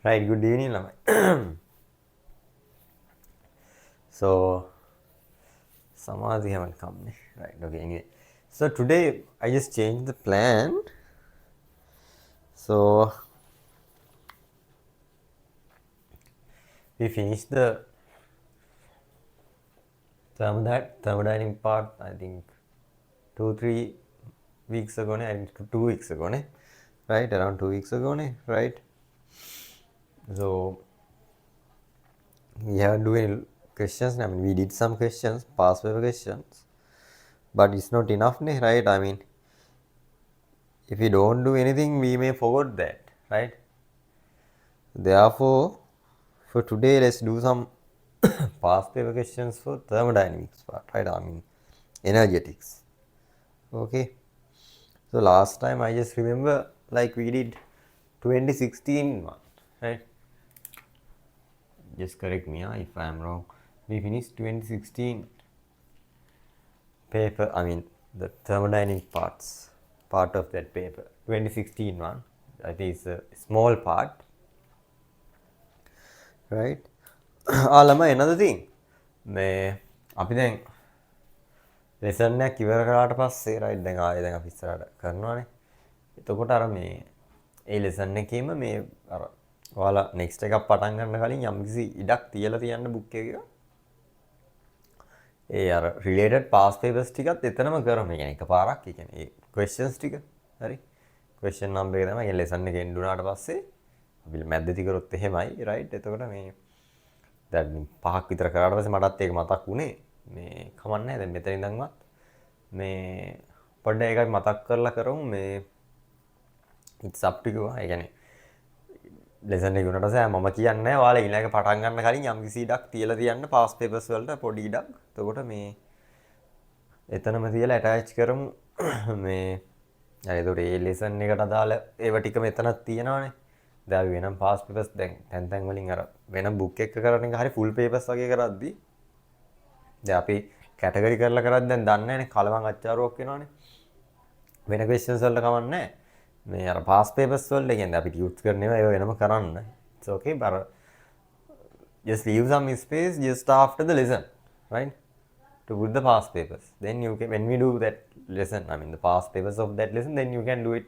Right, good evening, lamai. So, Samadhi haven't come. Right, okay, anyway. So, today I just changed the plan. So, we finished the thermodynamic part, I think, 2 3 weeks ago, I think 2 weeks ago, right? Around 2 weeks ago, right? So, we haven't do any questions. I mean, we did some questions, past paper questions, but it's not enough, right? I mean, if we don't do anything, we may forget that, right? Therefore, for today, let's do some past paper questions for thermodynamics part, right? I mean, energetics. Okay. So last time I just remember, like we did 2016 one, right? Just correct me if I am wrong. We finished 2016 paper. I mean, the thermodynamic part of that paper. 2016 one. I think it's a small part, right? ළමයි another thing මේ අපි දැන් lesson එකක් ඉවර කරාට පස්සේ right දැන් ආයෙ දැන් අපි ඉස්සරහට කරනවානේ. එතකොට අර මේ ඒ ලෙසන් එකේම මේ අර ඔයාලා නෙක්ස්ට් එකක් පටන් ගන්න කලින් යම්කිසි ඉඩක් තියලා තියන්න බුක් එකක. ඒ අර රිලේටඩ් පාස් පේපර්ස් ටිකත් එතනම කරමු. ඒ කියන්නේ එකපාරක් ඒ කියන්නේ ඒ ක්වෙස්චන්ස් ටික. හරි. ක්වෙස්චන් නම්බර් එක තමයි. ඒ ලෙසන් එක එන්ඩ් වුණාට පස්සේ අපි මැද්දේදී කරොත් එහෙමයි රයිට්. එතකොට මේ දැන් 5ක් විතර කරාට පස්සේ මටත් ඒක මතක් වුණේ. මේ කමන්නේ දැන් මෙතන ඉඳන්වත් මේ පොඩ්ඩක් එකක් මතක් කරලා කරමු මේ it's up to you. ඒ කියන්නේ ලෙසන් එක උනට පස්සේ මම කියන්නේ නැහැ ඔයාලා ඊළඟ පටන් ගන්න කලින් යම් කිසි ඉඩක් තියලා තියන්න පාස් පේපර්ස් වලට පොඩි ඉඩක්. එතකොට මේ එතනම තියලා ඇටච් කරමු මේ එතකොට ඒ ලෙසන් එකට අදාළ ඒව ටික මෙතනක් තියෙනවානේ. දැන් අපි වෙනම් පාස් පේපර්ස් දැන් තැන් වලින් අර වෙනම් බුක් එක කරන එක හරි ෆුල් පේපර්ස් වගේ කරද්දි දැන් අපි කැටගරි කරලා කරද්දි දැන් දන්නේ නැනේ කලවම් අච්චාරුවක් වෙනවානේ. වෙන ක්වෙස්චන්ස් වලට කමක් නැහැ. මේ අර පාස් පේපර්ස් වලට කියන්නේ අපි යූස් කරන ඒවා ඒව වෙනම කරන්න. It's okay, but just leave some space just after the lesson, right? To put the past papers. Then you can, when we do that lesson, I mean the past papers of that lesson, then you can do it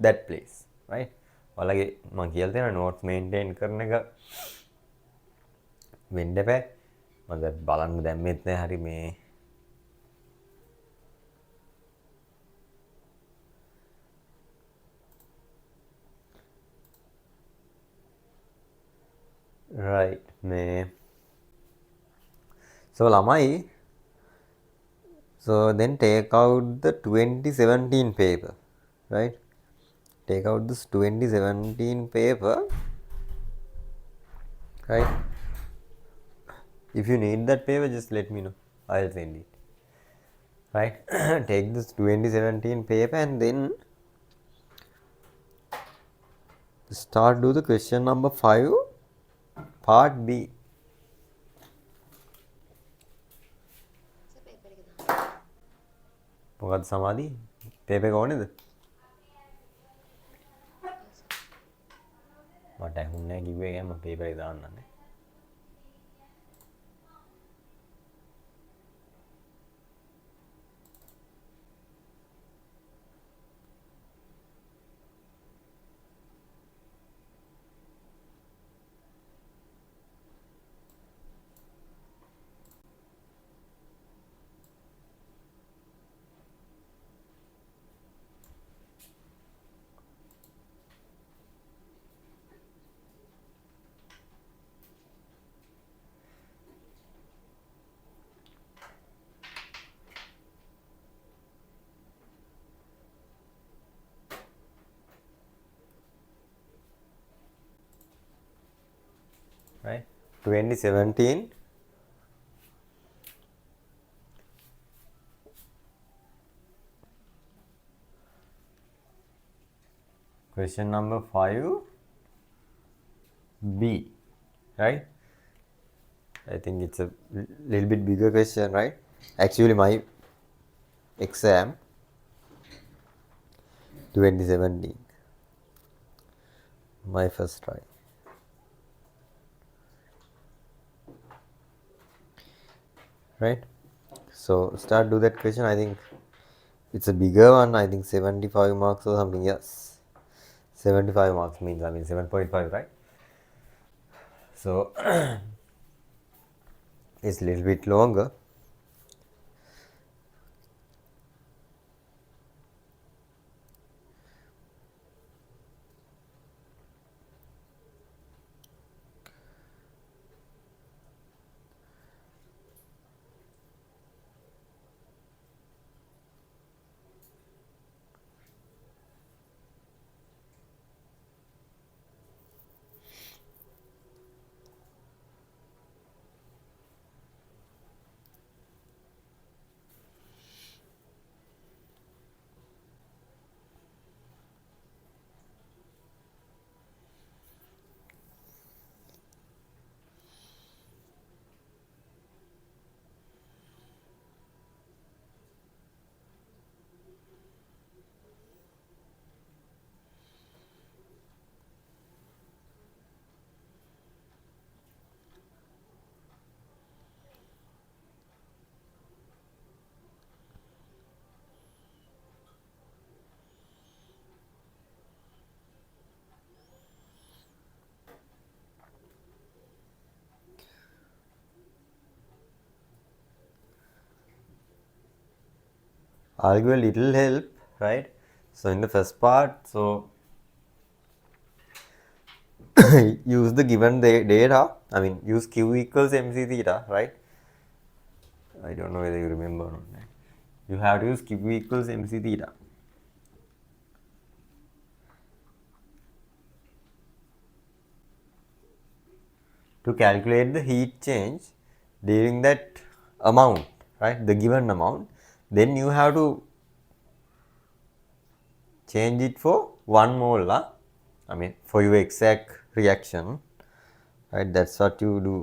that place, right? ඔයාලගේ මම කියලා තියෙන notes maintain කරන එක වෙන්න බෑ. මම දැන් බලන්න දැම්මෙත් නෑ හරි මේ right මේ so ළමයි so then take out the 2017 paper, right? Take out this 2017 paper, right? If you need that paper, just let me know. I'll send it, right? Take this 2017 paper and then start do the question number 5 part B. මොකද්ද සමාධි paper එක ඕනේද? මට ඇහුන්නේ නැහැ කිව්වේ ගෑම paper එක දාන්නන්නේ. Right? 2017 question number 5B, right? I think it's a little bit bigger question, right? Actually my exam 2017 my first try. right? So start do that question. I think it's a bigger one. I think 75 marks or something. Yes, 75 marks means, I mean, 7.5, right? So it's a little bit longer. I'll give a little help, right? So in the first part, so use the given data. I mean, use Q equals MC theta, right? I don't know whether you remember or not. You have to use Q equals MC theta to calculate the heat change during that amount, right? The given amount. Then you have to change it for 1 mole, I mean, for your exact reaction, right? That's what you do.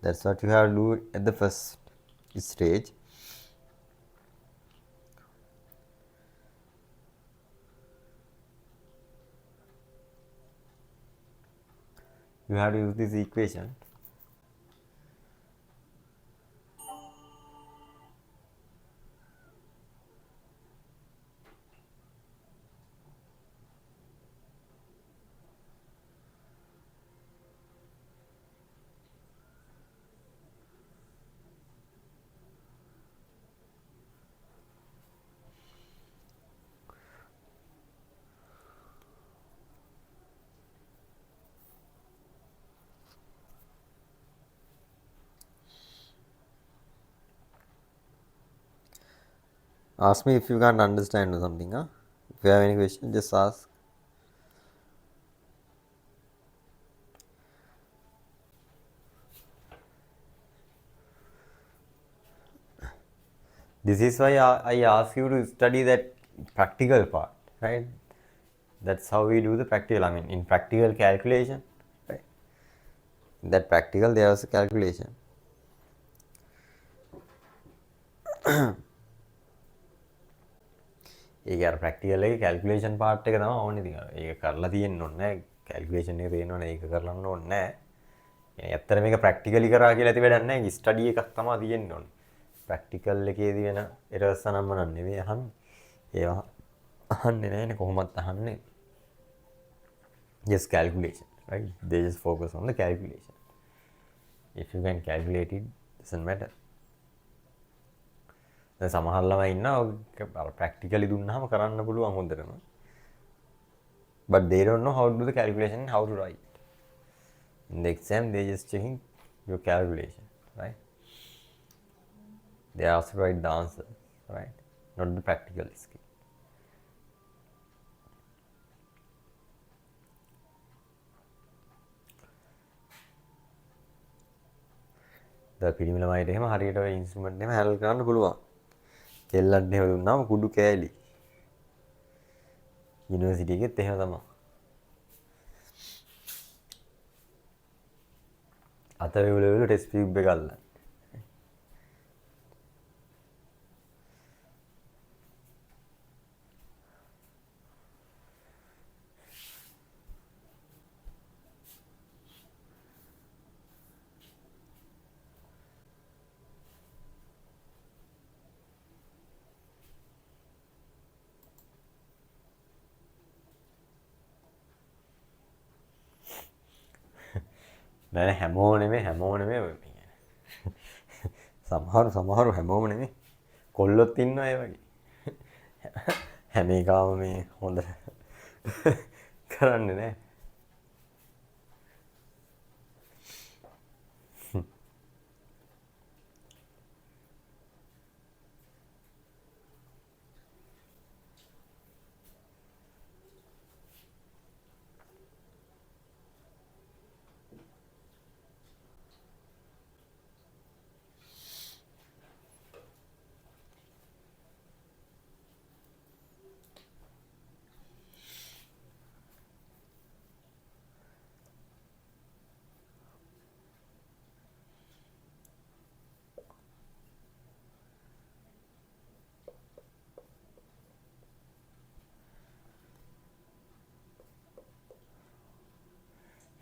That's what you have to do at the first stage. You have to use this equation. Ask me if you can't understand or something. If you have any question, just ask. This is why I ask you to study that practical part, right? That's how we do the practical. I mean, in practical calculation, right? In that practical, there was a calculation. ඒක අර practical එකේ calculation part එක තමයි ඕනේ. ඉතින් ඒක කරලා තියෙන්න ඕනේ නැහැ. කැල්කියුලේෂන් එක තේරෙනවනේ ඒක කරන්න ඕනේ නැහැ. يعني ඇත්තට මේක ප්‍රැක්ටිකලි කරා කියලා ඇති වැඩක් නැහැ. ස්ටඩි එකක් තමයි තියෙන්න ඕනේ. ප්‍රැක්ටිකල් එකේදී වෙන එරර්ස් අනම්ම නෙවෙයි අහන්නේ. ඒවා අහන්නේ නැහැනේ කොහොමත් අහන්නේ. Just calculation, right? They just focus on the calculation. If you can calculate it, doesn't matter. දැන් සමහර ළමයි ඉන්නවා අර ප්‍රැක්ටිකලි දුන්නාම කරන්න පුළුවන් හොඳටම. But they don't know how to do the calculation and how to write. In the exam, they just checking your calculation, right? They also write the answer, right? Not the practical skill. The පිරිමි ළමයිට එහෙම හරියට ඔය instrument එහෙම handle කරන්න පුළුවන්. කෙල්ලන්ට එහෙම දුන්නාම කුඩු කෑලි. යුනිවර්සිටි එකෙත් එහෙම තමයි. අත වේවල ටෙස්ට් ටියුබ් එක අල්ලන්න. නෑ හැමෝම නෙමෙයි හැමෝම නෙමෙයි. සමහරු හැමෝම නෙමෙයි. කොල්ලොත් ඉන්නවා ඒ වගේ. හැම එකම මේ හොඳ කරන්නේ නෑ.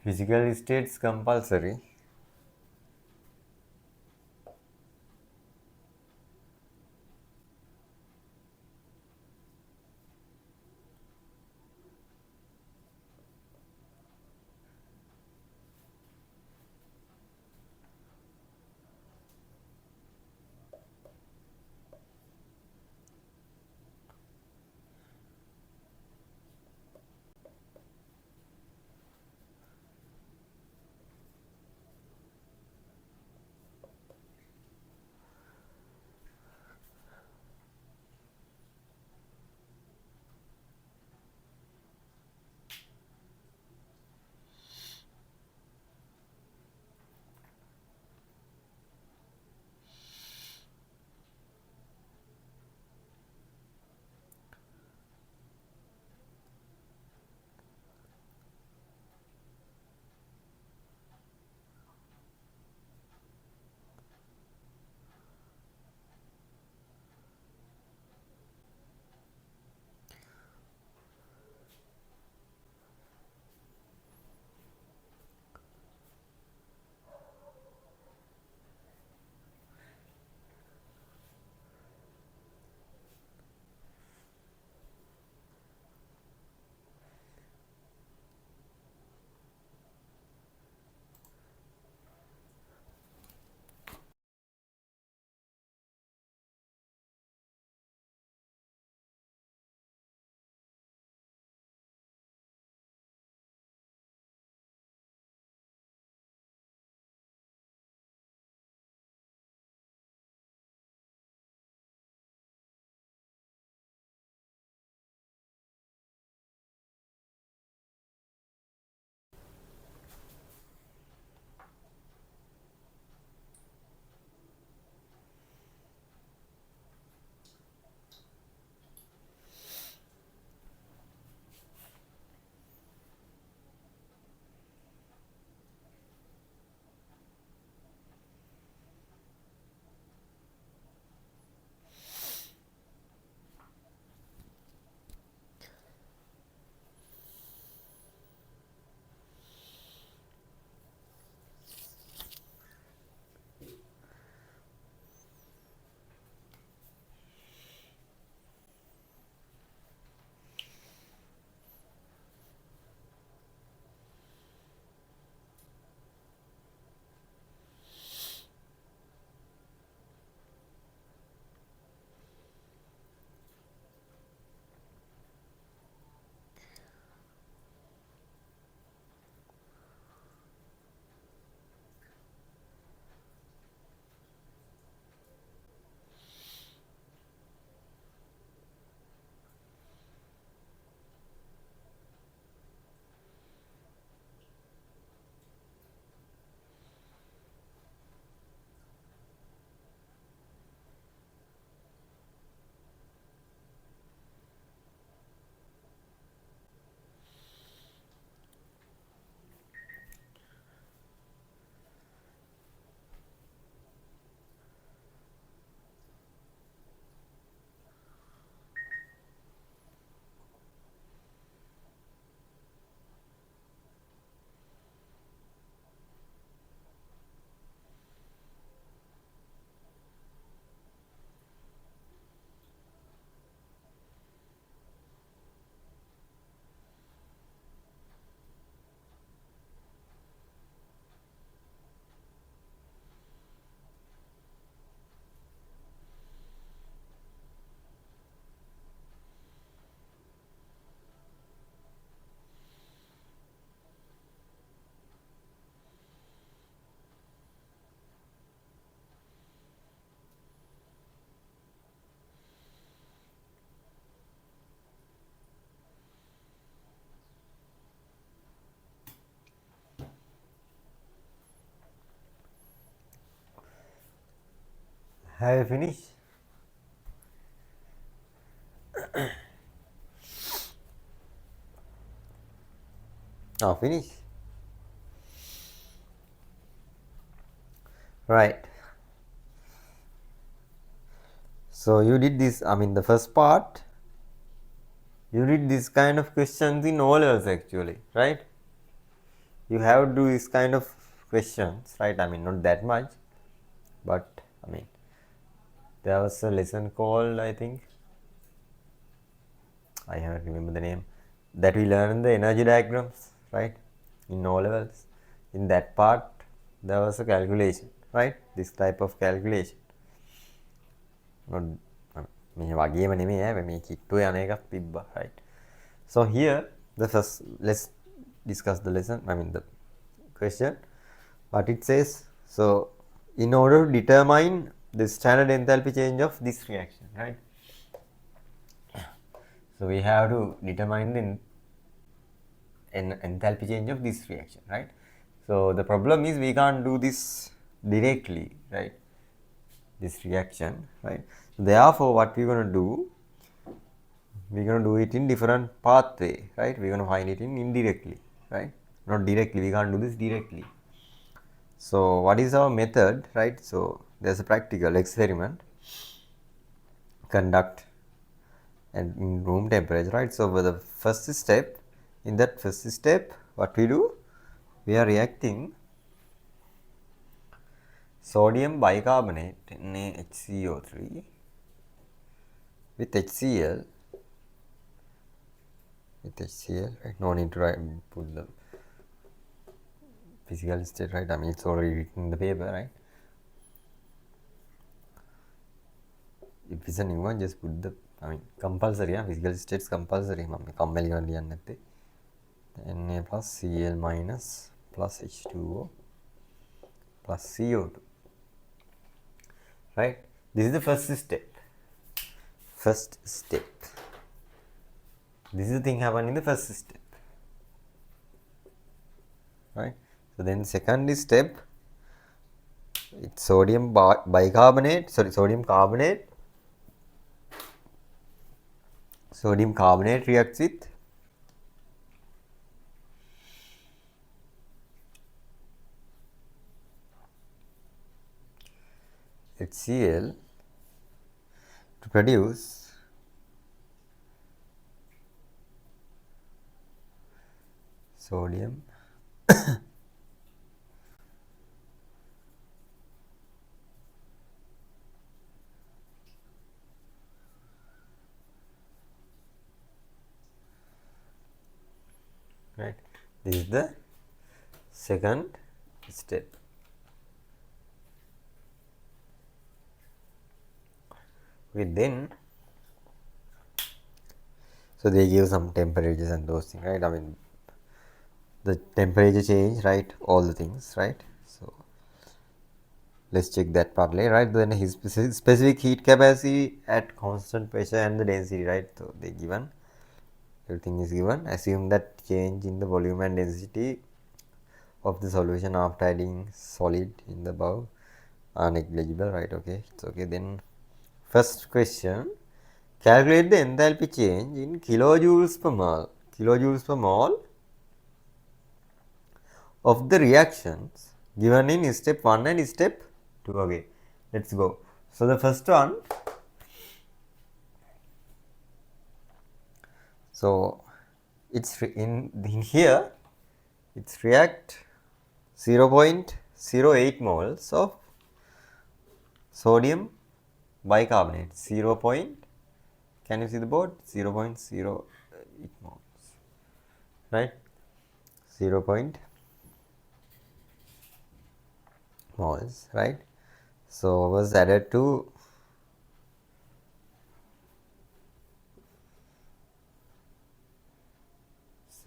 Physical states compulsory. Have you finished? Oh, finish. Right. So you did this, I mean the first part, you did this kind of questions in O levels actually, right? You have to do this kind of questions, right? I mean not that much, but I mean there was a lesson called, I think, I haven't remember the name, that we learned the energy diagrams, right? In O levels. In that part, there was a calculation, right? This type of calculation. Not, මේ වගේම නෙමෙයි මේ කිට්ටුවේ යන එකක් තිබ්බා, right? So here the first, let's discuss the lesson, I mean the question, what it says. So in order to determine the standard enthalpy change of this reaction, right? So we have to determine the enthalpy change of this reaction, right? So the problem is we can't do this directly, right? This reaction, right? Therefore, what we're going to do, we're going to do it in different pathway, right? We're going to find it in indirectly, right? Not directly, we can't do this directly. So what is our method, right? So there's a practical experiment conduct and in room temperature, right? So for the first step, in that first step, what we do, we are reacting sodium bicarbonate NaHCO3 with HCl, right? No need to write, put the physical state, right? I mean it's already written in the paper, right? If it's a new one, just put the, I mean compulsory, physical states compulsory. Na plus Cl minus plus H2O plus CO2, right? This is the first step. First step. This is the thing happening in the first step, right? So then second step, it's sodium bicarbonate, sodium carbonate. Sodium carbonate reacts with HCl to produce sodium right. This is the second step. Okay, then so they give some temperatures and those things, right? I mean the temperature change, right? All the things, right? So let's check that part later, right? Then his specific heat capacity at constant pressure and the density, right? So they given, everything is given. Assume that change in the volume and density of the solution after adding solid in the above are negligible, right? Okay, it's okay. Then first question, calculate the enthalpy change in kilojoules per mole. Kilojoules per mole of the reactions given in step 1 and step 2. Okay, let's go. So the first one, so it's in here, it's react 0.08 moles of sodium bicarbonate. 0. Can you see the board? 0.08 moles, right? 0. moles, right? So was added to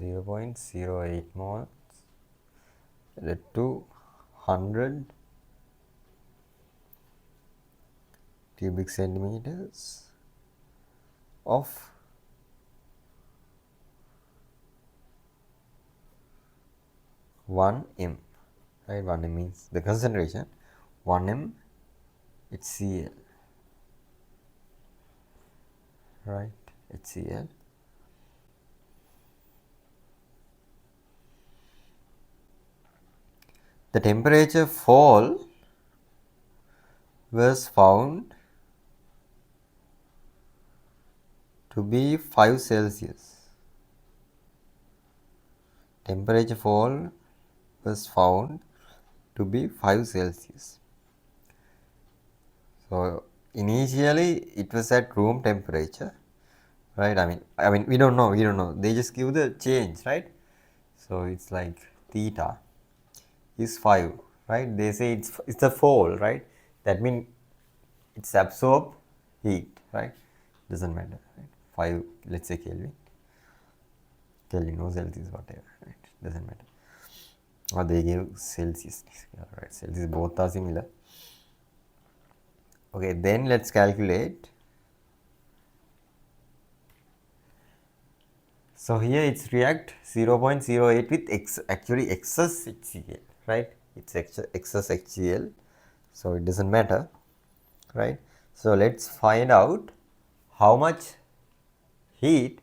0.08 moles added to 100 cubic centimeters of (1m), right? 1m means the concentration, 1m HCl, right? HCl. The temperature fall was found to be 5 Celsius. Temperature fall was found to be 5 Celsius. So initially it was at room temperature, right? I mean we don't know. They just give the change, right? So it's like theta is 5, right? They say it's a fall, right? That means it's absorb heat, right? Doesn't matter, right? 5, let's say Kelvin or Celsius, whatever, right? Doesn't matter. Or they give Celsius, right? Celsius, both are similar. Okay, then let's calculate. So here it's react 0.08 with actually excess HCl, right? It's excess HCl, so it doesn't matter, right? So let's find out how much heat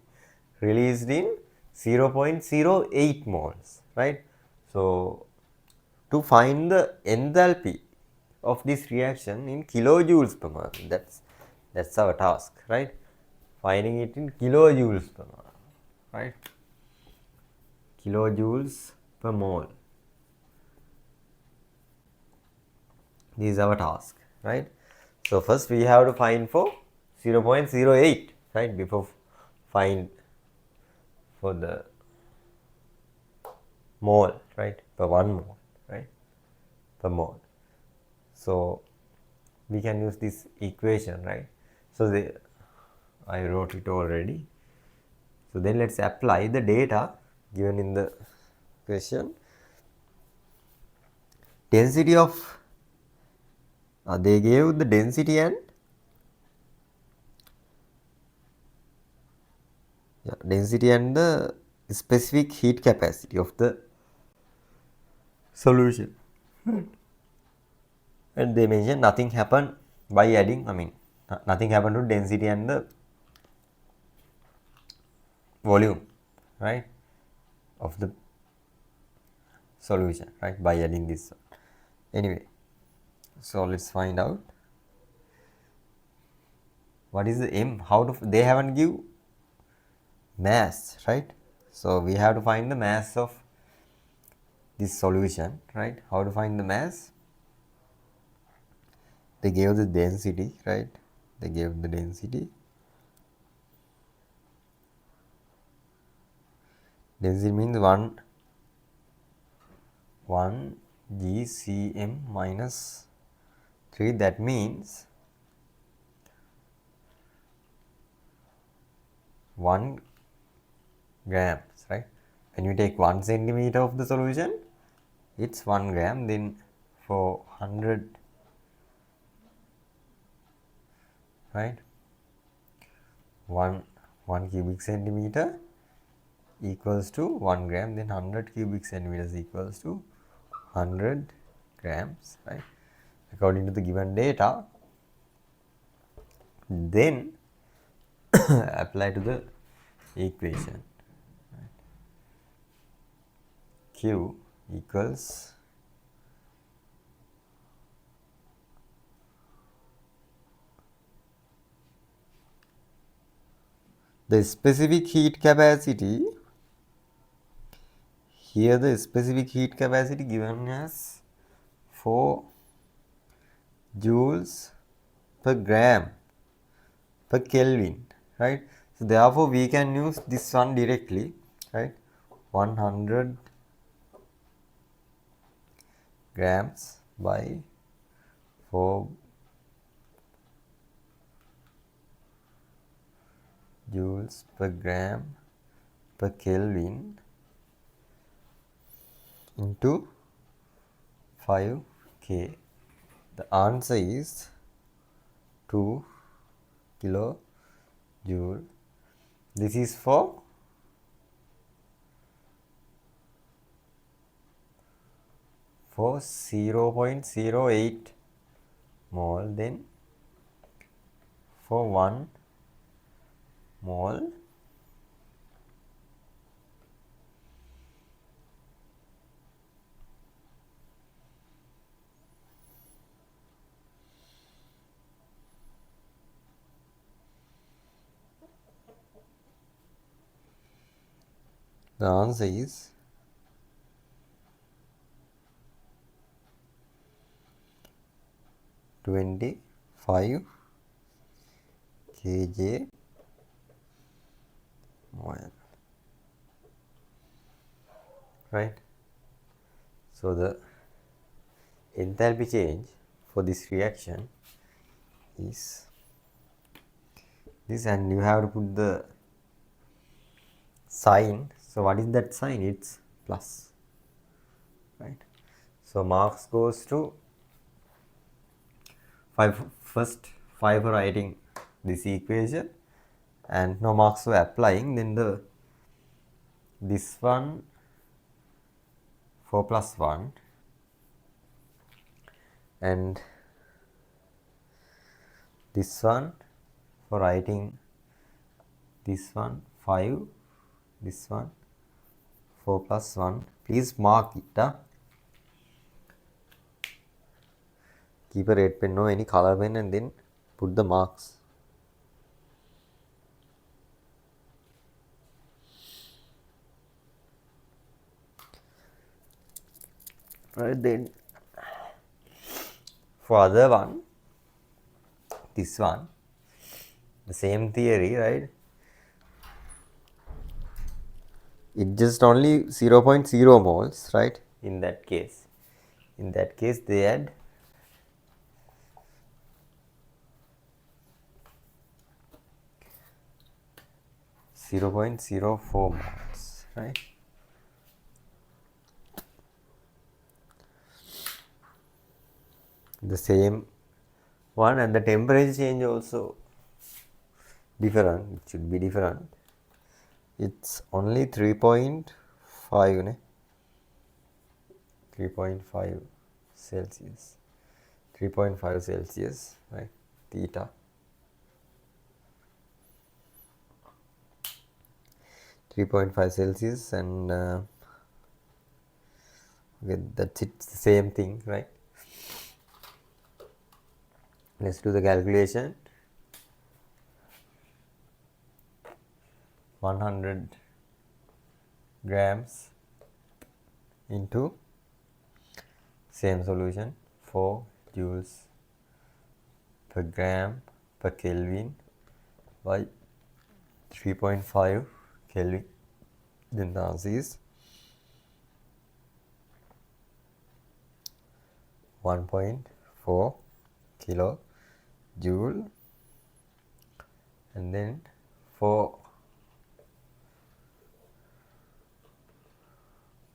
released in 0.08 moles, right? So to find the enthalpy of this reaction in kilojoules per mole, that's our task, right? Finding it in kilojoules per mole, right? Kilojoules per mole. This is our task, right? So first we have to find for 0.08, right? Before find for the mole, right? Per 1 mole, right? Per mole. So we can use this equation, right? So I wrote it already. So then let's apply the data given in the question. Density of they gave the density and the specific heat capacity of the solution, and they mention nothing happened by adding, nothing happened to density and the volume, right, of the solution, right, by adding this. Anyway, so let's find out what is the M. They haven't give mass, right? So we have to find the mass of this solution, right? How to find the mass? They gave the density, right? They gave the density. Density means 1 GCM minus 3. That means 1 grams, right? When you take 1 centimeter of the solution, it's 1 gram. Then for 100, right, 1 cubic centimeter equals to 1 gram. Then 100 cubic centimeters equals to 100 grams, right, according to the given data. Then apply to the equation, right? Q equals the specific heat capacity. Here the specific heat capacity given as 4 joules per gram per Kelvin, right? So therefore we can use this one directly, right? 100 grams by 4 joules per gram per Kelvin into 5K. The answer is 2 kilojoule. This is for for 0.08 mole. Then for 1 mole the answer is 25 kJ mole, right? So the enthalpy change for this reaction is this, and you have to put the sign. So what is that sign? It's plus, right? So marks goes to 5 first 5 for writing this equation, and no marks for applying. Then the this one 4 plus 1, and this one for writing this one 5, this one 4 plus 1. Please mark it. Keep a red pen or any color pen and then put the marks. Right, then for other one, this one, the same theory, right? It just only 0.0 moles, right? In that case they add 0.04 moles, right? The same one, and the temperature change also different. It should be different. It's only 3.5, ne? 3.5 Celsius. 3.5 Celsius, right? Theta. 3.5 Celsius, and okay, that's it. The same thing, right? Let's do the calculation. 100 grams into same solution, 4 joules per gram per Kelvin by 3.5 Kelvin. Then the answer is 1.4 kilojoule, and then for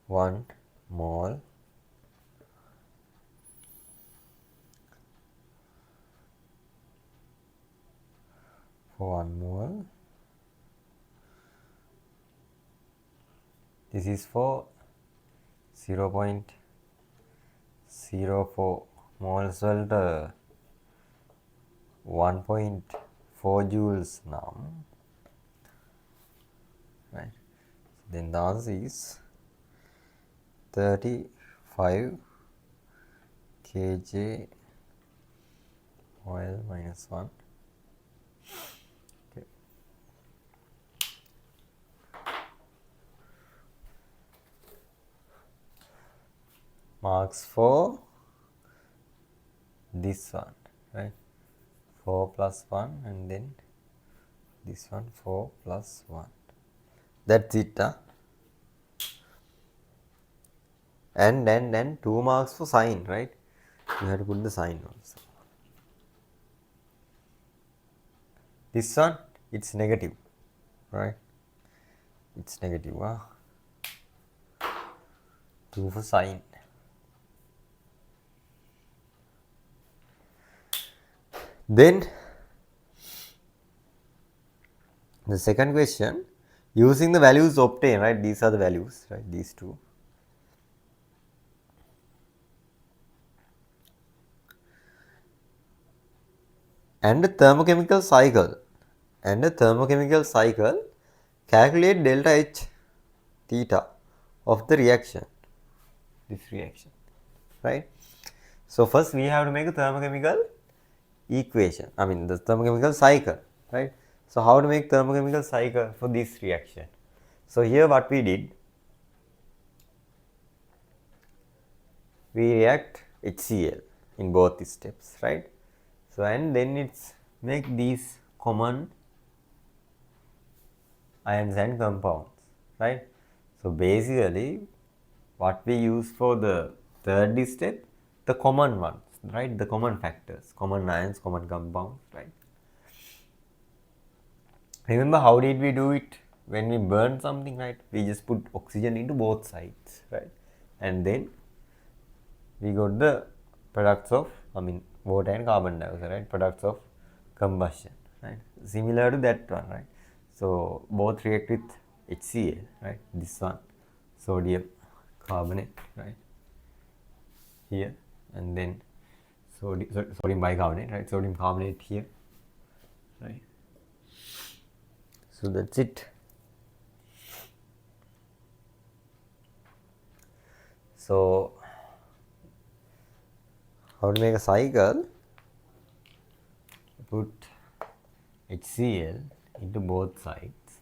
1 mole this is for 0.04 moles වලට 1.4 joules now, right? Then the answer is 35 kJ oil minus 1. Okay. Marks for this one, right? 4 plus 1, and then this one 4 plus 1. That's it. And 2 marks for sign, right? You have to put the sign also. This one, it's negative, right? It's negative. 2 for sign. Then the second question, using the values obtained, right? These are the values, right? These two. And the thermochemical cycle and a thermochemical cycle, calculate delta H theta of the reaction, this reaction, right? So first we have to make a thermochemical equation, the thermochemical cycle, right? So how to make thermochemical cycle for this reaction? So here what we did, we react HCl in both steps, right? So and then it's make these common ions and compounds, right? So basically what we use for the third step, the common ones, right? The common factors, common ions, common compounds, right? Remember how did we do it when we burn something, right? We just put oxygen into both sides, right? And then we got the products of, water and carbon dioxide, right? Products of combustion, right? Similar to that one, right? So both react with HCl, right? This one, sodium carbonate, right? Here, and then sodium bicarbonate, right? Sodium carbonate here, right? So that's it. So how to make a cycle? Put HCl into both sides,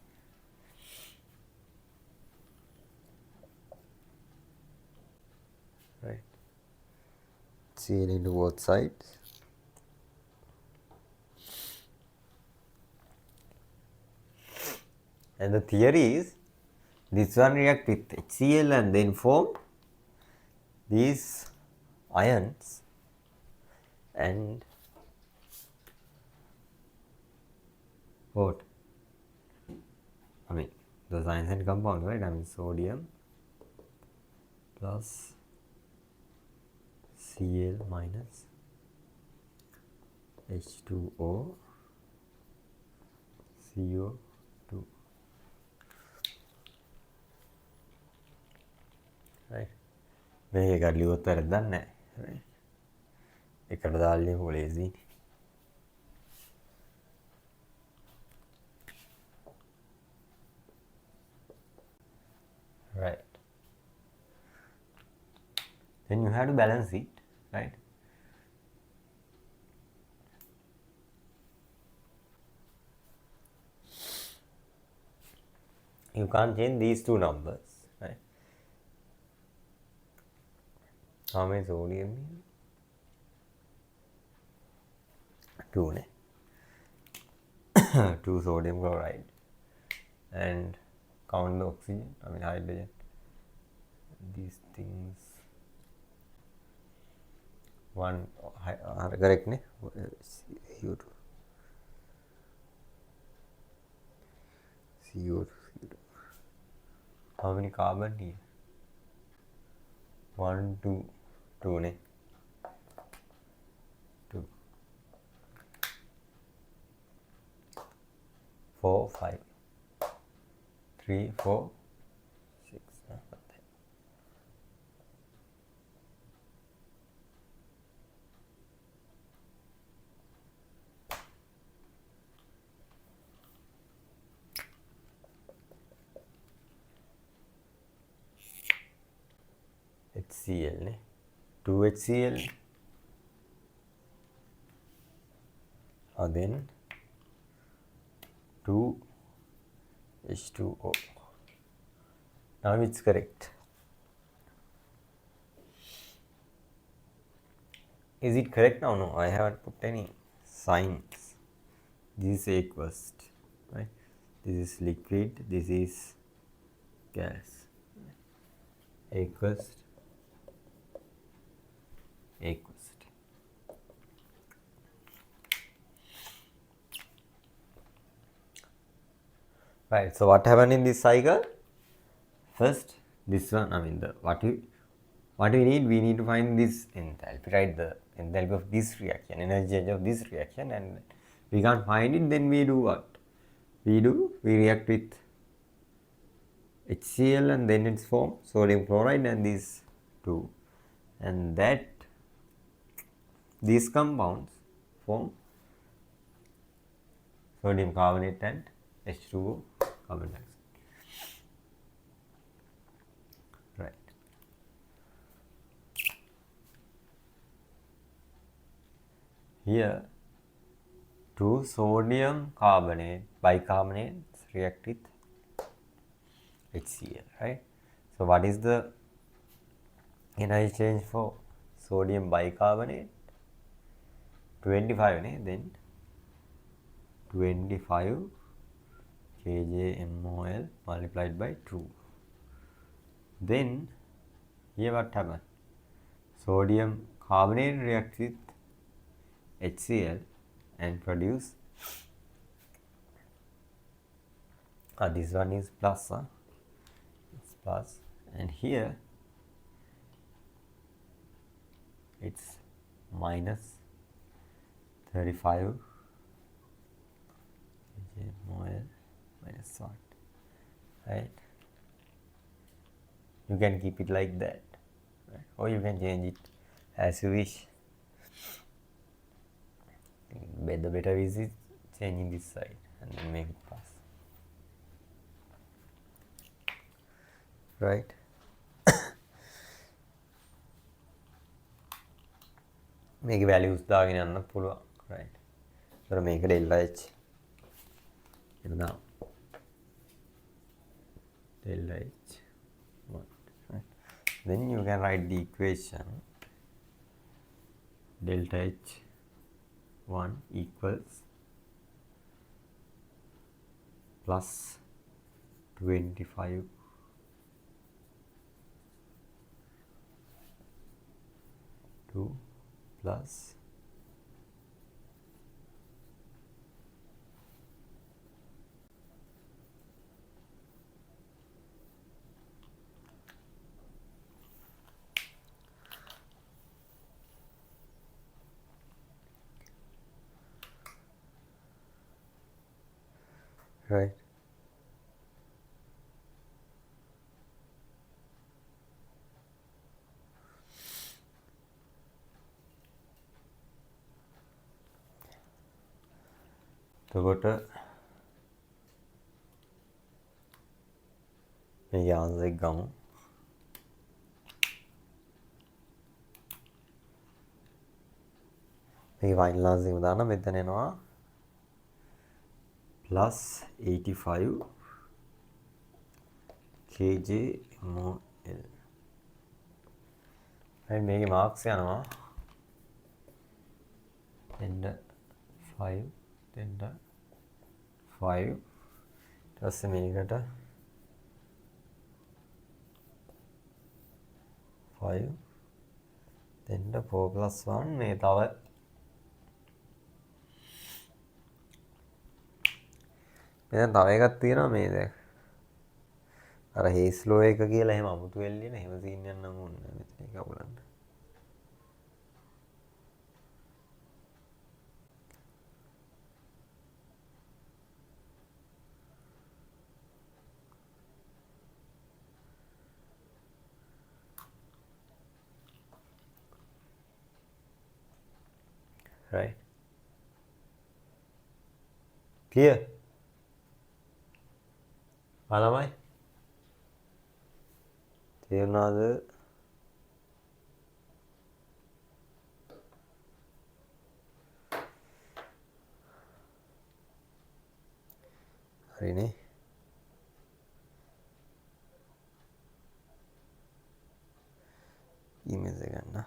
right? HCl into both sides, and the theory is this one react with HCl and then form these ions, and what? Those ions and compounds, right? Sodium plus Cl minus H2O CO2, right? මේක එකකට ලියුවොත් වැරද්දක් නැහැ, right? එකට දාලා ලියමු ලේසි. Right. Then you have to balance it, right? You can't change these two numbers, right? How many sodium? 2, ne? 2 sodium chloride, and count the oxygen, hydrogen. These things, one correct, ne? CO2, CO2. How many carbon here? 1, 2, 2, ne? 2, 4, 5, 3, 4, 6. HCl, ne? 2 HCl, and then 2 H2O. Now it's correct. Is it correct now? No, I haven't put any signs. This is aqueous, right? This is liquid, this is gas. Aqueous, aqueous. Right, so what happened in this cycle? First, this one, what we need, we need to find this enthalpy, right? The enthalpy of this reaction, energy change of this reaction, and we can't find it, then we do what? We react with HCl and then it's form sodium chloride and these two, and that these compounds form sodium carbonate and H2O carbon dioxide. Right. Here, two sodium carbonate bicarbonates react with HCl, right? So what is the energy change for sodium bicarbonate? 25, then 25 kJmol multiplied by 2. Then here what happens? Sodium carbonate reacts with HCl and produce this one is plus, it's plus, and here it's minus 35 kJmol minus 1, right? You can keep it like that, right? Or you can change it as you wish. The better is it changing this side and then make it plus, right? මේක values දාගෙන යන්න පුළුවන්, right? So මේක delta H එනවා delta H 1, right? Then you can write the equation delta H 1 equals plus 25 2 plus right. එතකොට මේ answer එක ගමු. මේ ෆයිනල් ආන්සර් එක දාන්න මෙතන එනවා plus 85 kJmol. right, මේකේ මාක්ස් යනවා 10 5 ඊට පස්සේ මේකට 5 then 4 plus 1 මේ තව මෙතන තව එකක් තියෙනවා මේ දැන් අර හේස්ලෝ එක කියලා එහෙම අමුතු වෙල්ලිය නේ එහෙම සීන් යන්න නම් ඕනේ මෙතන එක අවුලන්න. right, clear ළමයි තේරුණාද? හරිනේ. ඊමේල් එක ගන්න.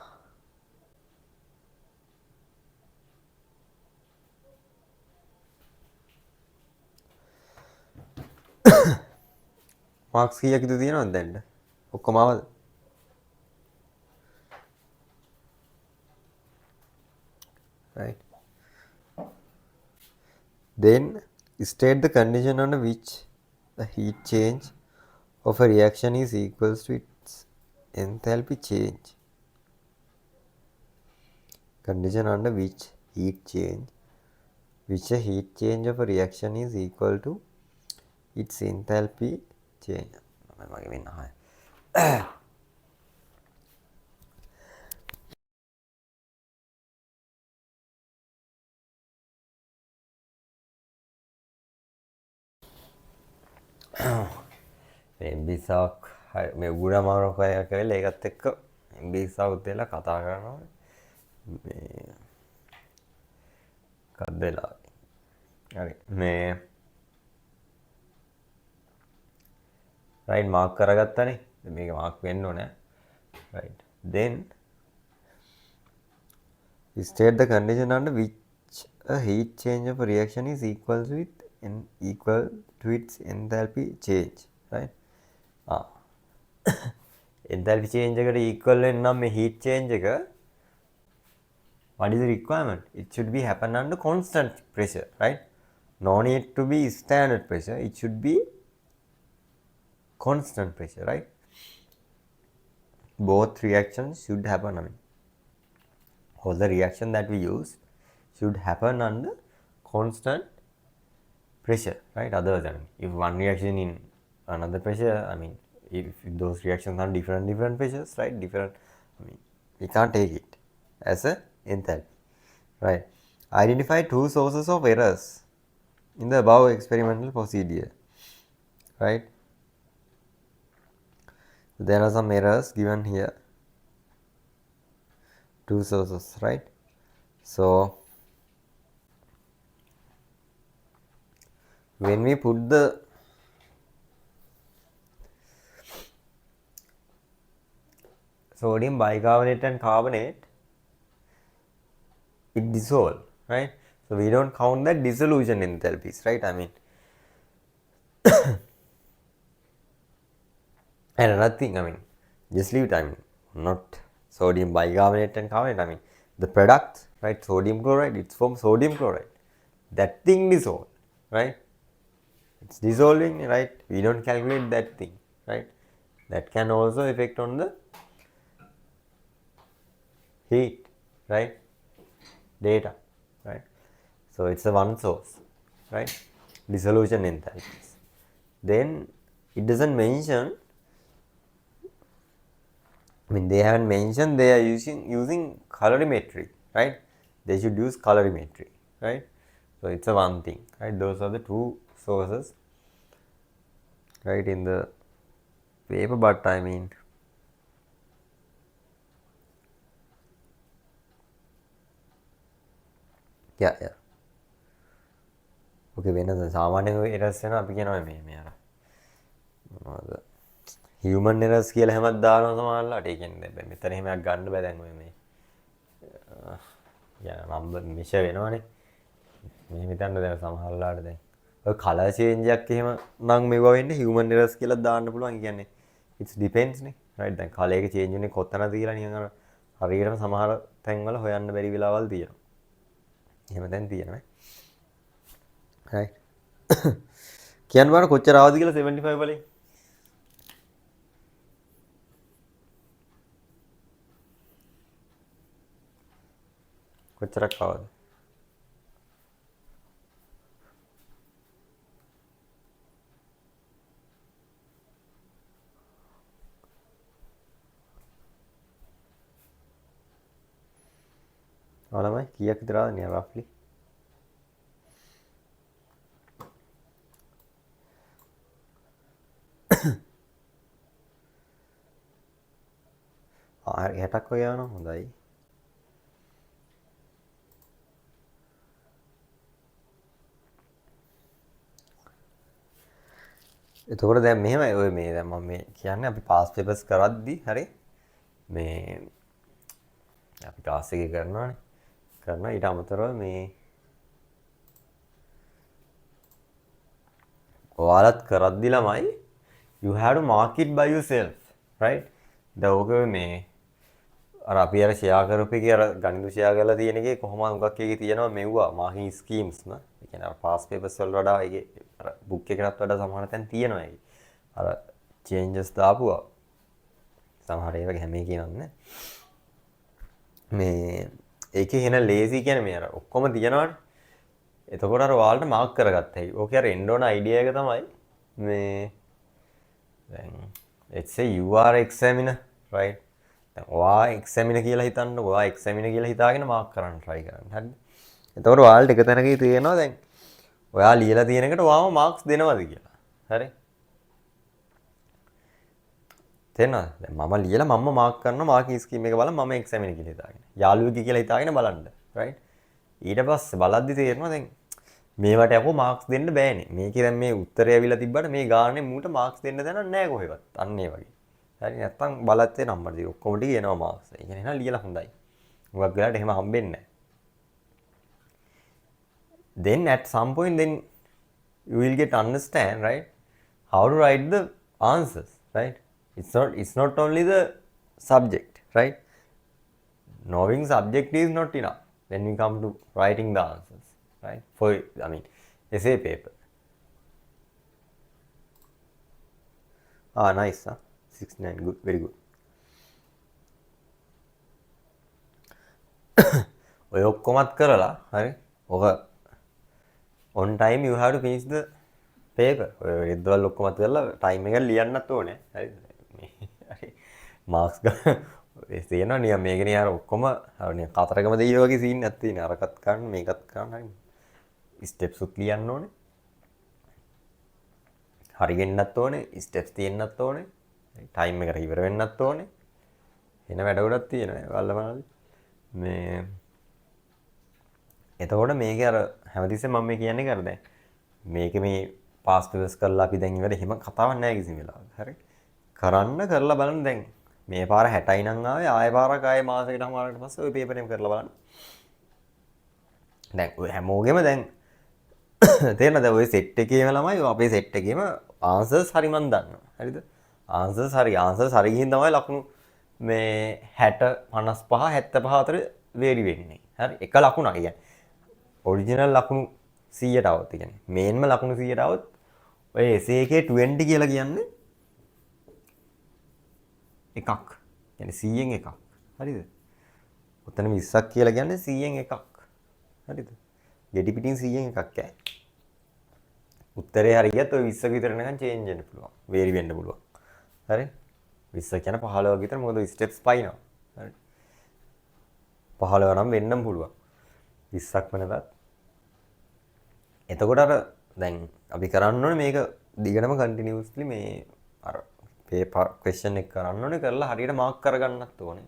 මාක්ස් කීයක්ද තියෙනවද දැන්? ඔක්කොම ආවද? right, then state the condition under which the heat change of a reaction is equals to its enthalpy change. Condition under which a heat change of a reaction is equal to its enthalpy change. මගේ වෙන්න හාය එම්බිසාවක් මේ උගුරමාරක කියලා ඒකත් එක්ක එම්බිසාවුත් වෙලා කතා කරනවා මේ කද්දලා හරි මේ right mark කරගත්තනේ මේක mark වෙන්න ඕනේ right then state the condition under which a heat change of a reaction is equal to its enthalpy change right enthalpy change එකට equal වෙන්න නම් මේ heat change එක what is the requirement? It should be happen under constant pressure, right? No need to be standard pressure. It should be constant pressure, right? Both reactions should happen. I mean, all the reaction that we use should happen under constant pressure, right? Other than if one reaction in another pressure, I mean, if those reactions are different pressures, right? Different. I mean, we can't take it as a enthalpy, right? Identify two sources of errors in the above experimental procedure, right? There are some errors given here, two sources, right? So when we put the sodium bicarbonate and carbonate, it dissolve, right? So we don't count that dissolution enthalpies, right? I mean, and another thing, I mean, just leave it, I mean, not sodium bicarbonate and carbonate, I mean, the product, right? Sodium chloride, it's from sodium chloride. That thing dissolve, right? It's dissolving, right? We don't calculate that thing, right? That can also affect on the heat, right? Data, right? So it's a one source, right? Dissolution enthalpies. Then it doesn't mention, I mean, they haven't mentioned they are using colorimetry, right? They should use colorimetry, right? So it's a one thing, right? Those are the two sources, right, in the paper, but I mean, yeah. Okay, වෙනද සාමාන්‍යයෙන් errors වෙනවා අපි කියනවා මේ අර මොනවද human errors කියලා හැමක් දානවා සමහරවිට. ඒ කියන්නේ මෙතන එහෙමයක් ගන්න බෑ දැන් ඔය මේ නම්බර් මිෂර් වෙනවනේ. මේ හිතන්න දැන් සමහරවිට දැන් ඔය කලර් චේන්ජ් එකක් එහෙම නම් මේවා වෙන්නේ human errors කියලා දාන්න පුළුවන්. කියන්නේ it's depends නේ, right? දැන් කලර් එක චේන්ජ් වෙන්නේ කොතනද කියලා නිකන් අර හරියටම සමහර තැන්වල හොයන්න බැරි වෙලාවල් තියෙනවා. එහෙම දැන් තියෙනවා. right? කියන්න බලන්න කොච්චර ආවද කියලා 75 වලින්. කොච්චරක් ආවද? ළමයි කීයක් විතර ආවද නේ roughly? හැටක් වගේ යනවා. හොඳයි. එතකොට දැන් මෙහෙමයි ඔය මේ දැන් මම මේ කියන්නේ අපි පාස් පේපර්ස් කරද්දි හරි මේ අපි ක්ලාස් එකේ කරනවානේ. කරනවා ඊට අමතරව මේ ඔයාලත් කරද්දි ළමයි you have to mark it by yourself, right? දැන් ඔක මේ අර අපි අර ෂෙයා කරපු එකේ අර ගණිත ෂෙයා කරලා තියෙන එකේ කොහොමද මොකක් එකේ තියෙනවා මෙව්වා මාකින් ස්කීම්ස් න. ඒ කියන්නේ අර පාස් පේපර්ස් වල වඩා ඒකේ අර බුක් එකකටත් වඩා සමහර තැන් තියෙනවා ඒකේ. අර චේන්ජස් දාපුවා. සමහර ඒවා හැම එකේම නෑ. මේ ඒකේ එන ලේසි කියන්නේ මේ අර ඔක්කොම තියෙනවානේ. එතකොට අර ඔයාලට මාක් කරගත්තා. ඕකේ අර එන්න ඕන අයිඩියා එක තමයි මේ දැන් let's say you are examiner, right? දැන් ඔයා examiner කියලා හිතන්න. ඔයා examiner කියලා හිතාගෙන මාක් කරන්න try කරන්න. හරිද? එතකොට ඔයාලට එක තැනකදී තේරෙනවා දැන් ඔයා ලියලා තියෙන එකට ඔයාම මාක්ස් දෙනවද කියලා. හරි? තේරෙනවද? දැන් මම ලියලා මම මාක් කරනවා මාකින් ස්කීම් එක බලලා මම එක්සැමින් එක කියලා හිතාගෙන. යාළුවෙක් කියලා හිතාගෙන බලන්න. රයිට්? ඊට පස්සේ බලද්දි තේරෙනවා දැන් මේවට යකෝ මාක්ස් දෙන්න බෑනේ. මේකේ දැන් මේ උත්තරය ඇවිල්ලා තිබ්බට මේ ගානේ මූට මාක්ස් දෙන්න දැනක් නැහැ කොහෙවත්. අන්න ඒ වගේ. හරි නැත්තම් බලත්තේ නම්බර දී ඔක්කොම ටික එනවා මාක්ස්. ඒ කියන්නේ නේද ලියලා හොඳයි. මුගක් වෙලාවට එහෙම හම්බෙන්නේ නැහැ. Then at some point then you will get understand, right, how to write the answers, right? It's not only the subject, right? Knowing subject is not enough when we come to writing the answers, right? For I mean essay paper. Nice, huh? 69, good, very good. ඔය ඔක්කොමත් කරලා හරි ඔක on time you have to finish the paper. ඔය ඉදවල් ඔක්කොමත් කරලා time එක ලියන්නත් ඕනේ. හරිද? මේ හරි මාක්ස් ගන්න ඒ තියෙනවා නිකන් මේකනේ අර ඔක්කොම නිකන් කතරගම දෙයියෝ වගේ සීන් එකක් තියෙන. අරකට ගන්න මේකත් ගන්න හරි. ස්ටෙප්ස් උත් ලියන්න ඕනේ. හරි ගෙන්නත් ඕනේ. ස්ටෙප්ස් තියෙන්නත් ඕනේ. ටයිම් එකට ඉවර වෙන්නත් ඕනේ. එන වැඩ ගොඩක් තියෙනවා. වල්ලමනල් මේ එතකොට මේක අර හැමතිස්සෙම මම මේ කියන්නේ කර දැන් මේක මේ පාස් පේපර්ස් කරලා අපි දැන් ඉවර එහෙම කතාවක් නැහැ කිසිම වෙලාවක. හරි. කරන්න කරලා බලන්න දැන් මේ පාර 60යි නම් ආවේ ආයෙ පාරක් ආයෙ මාසෙකට හමාරකට පස්සේ ওই පේපර් එක කරලා බලන්න. දැන් ඔය හැමෝගෙම දැන් තේරෙනවද ඔය සෙට් එකේම ළමයි අපේ සෙට් එකේම ආන්සර්ස් හරි මන් දන්නවා. හරිද? ආන්සර්ස් හරි ගිහින් තමයි ලකුණු මේ 60 55 75 අතර වේරි වෙන්නේ. හරි. එක ලකුණක් කියන්නේ ඔරිජිනල් ලකුණු 100ට આવත්. ඒ කියන්නේ මේන්ම ලකුණු 100ට આવත් ඔය essay එකේ 20 කියලා කියන්නේ එකක්. يعني 100න් එකක්. හරිද? ඔතන 20ක් කියලා කියන්නේ 100න් එකක්. හරිද? ගෙඩි පිටින් 100න් එකක් ඈ. උත්තරේ හරියට ඔය 20ක විතර නිකන් චේන්ජ් වෙන්න පුළුවන්. වේරි වෙන්න පුළුවන්. හරි? 20 කියන 15ක විතර මොකද ස්ටෙප්ස් පයින්නවා. හරි? 15 නම් වෙන්නම පුළුවන්. 20ක් වෙනකත්. එතකොට අර දැන් අපි කරන්න ඕනේ මේක දිගටම කන්ටිනියුස්ලි මේ අර පේපර් ක්වෙස්චන් එක කරන්න ඕනේ කරලා හරියට මාක් කරගන්නත් ඕනේ.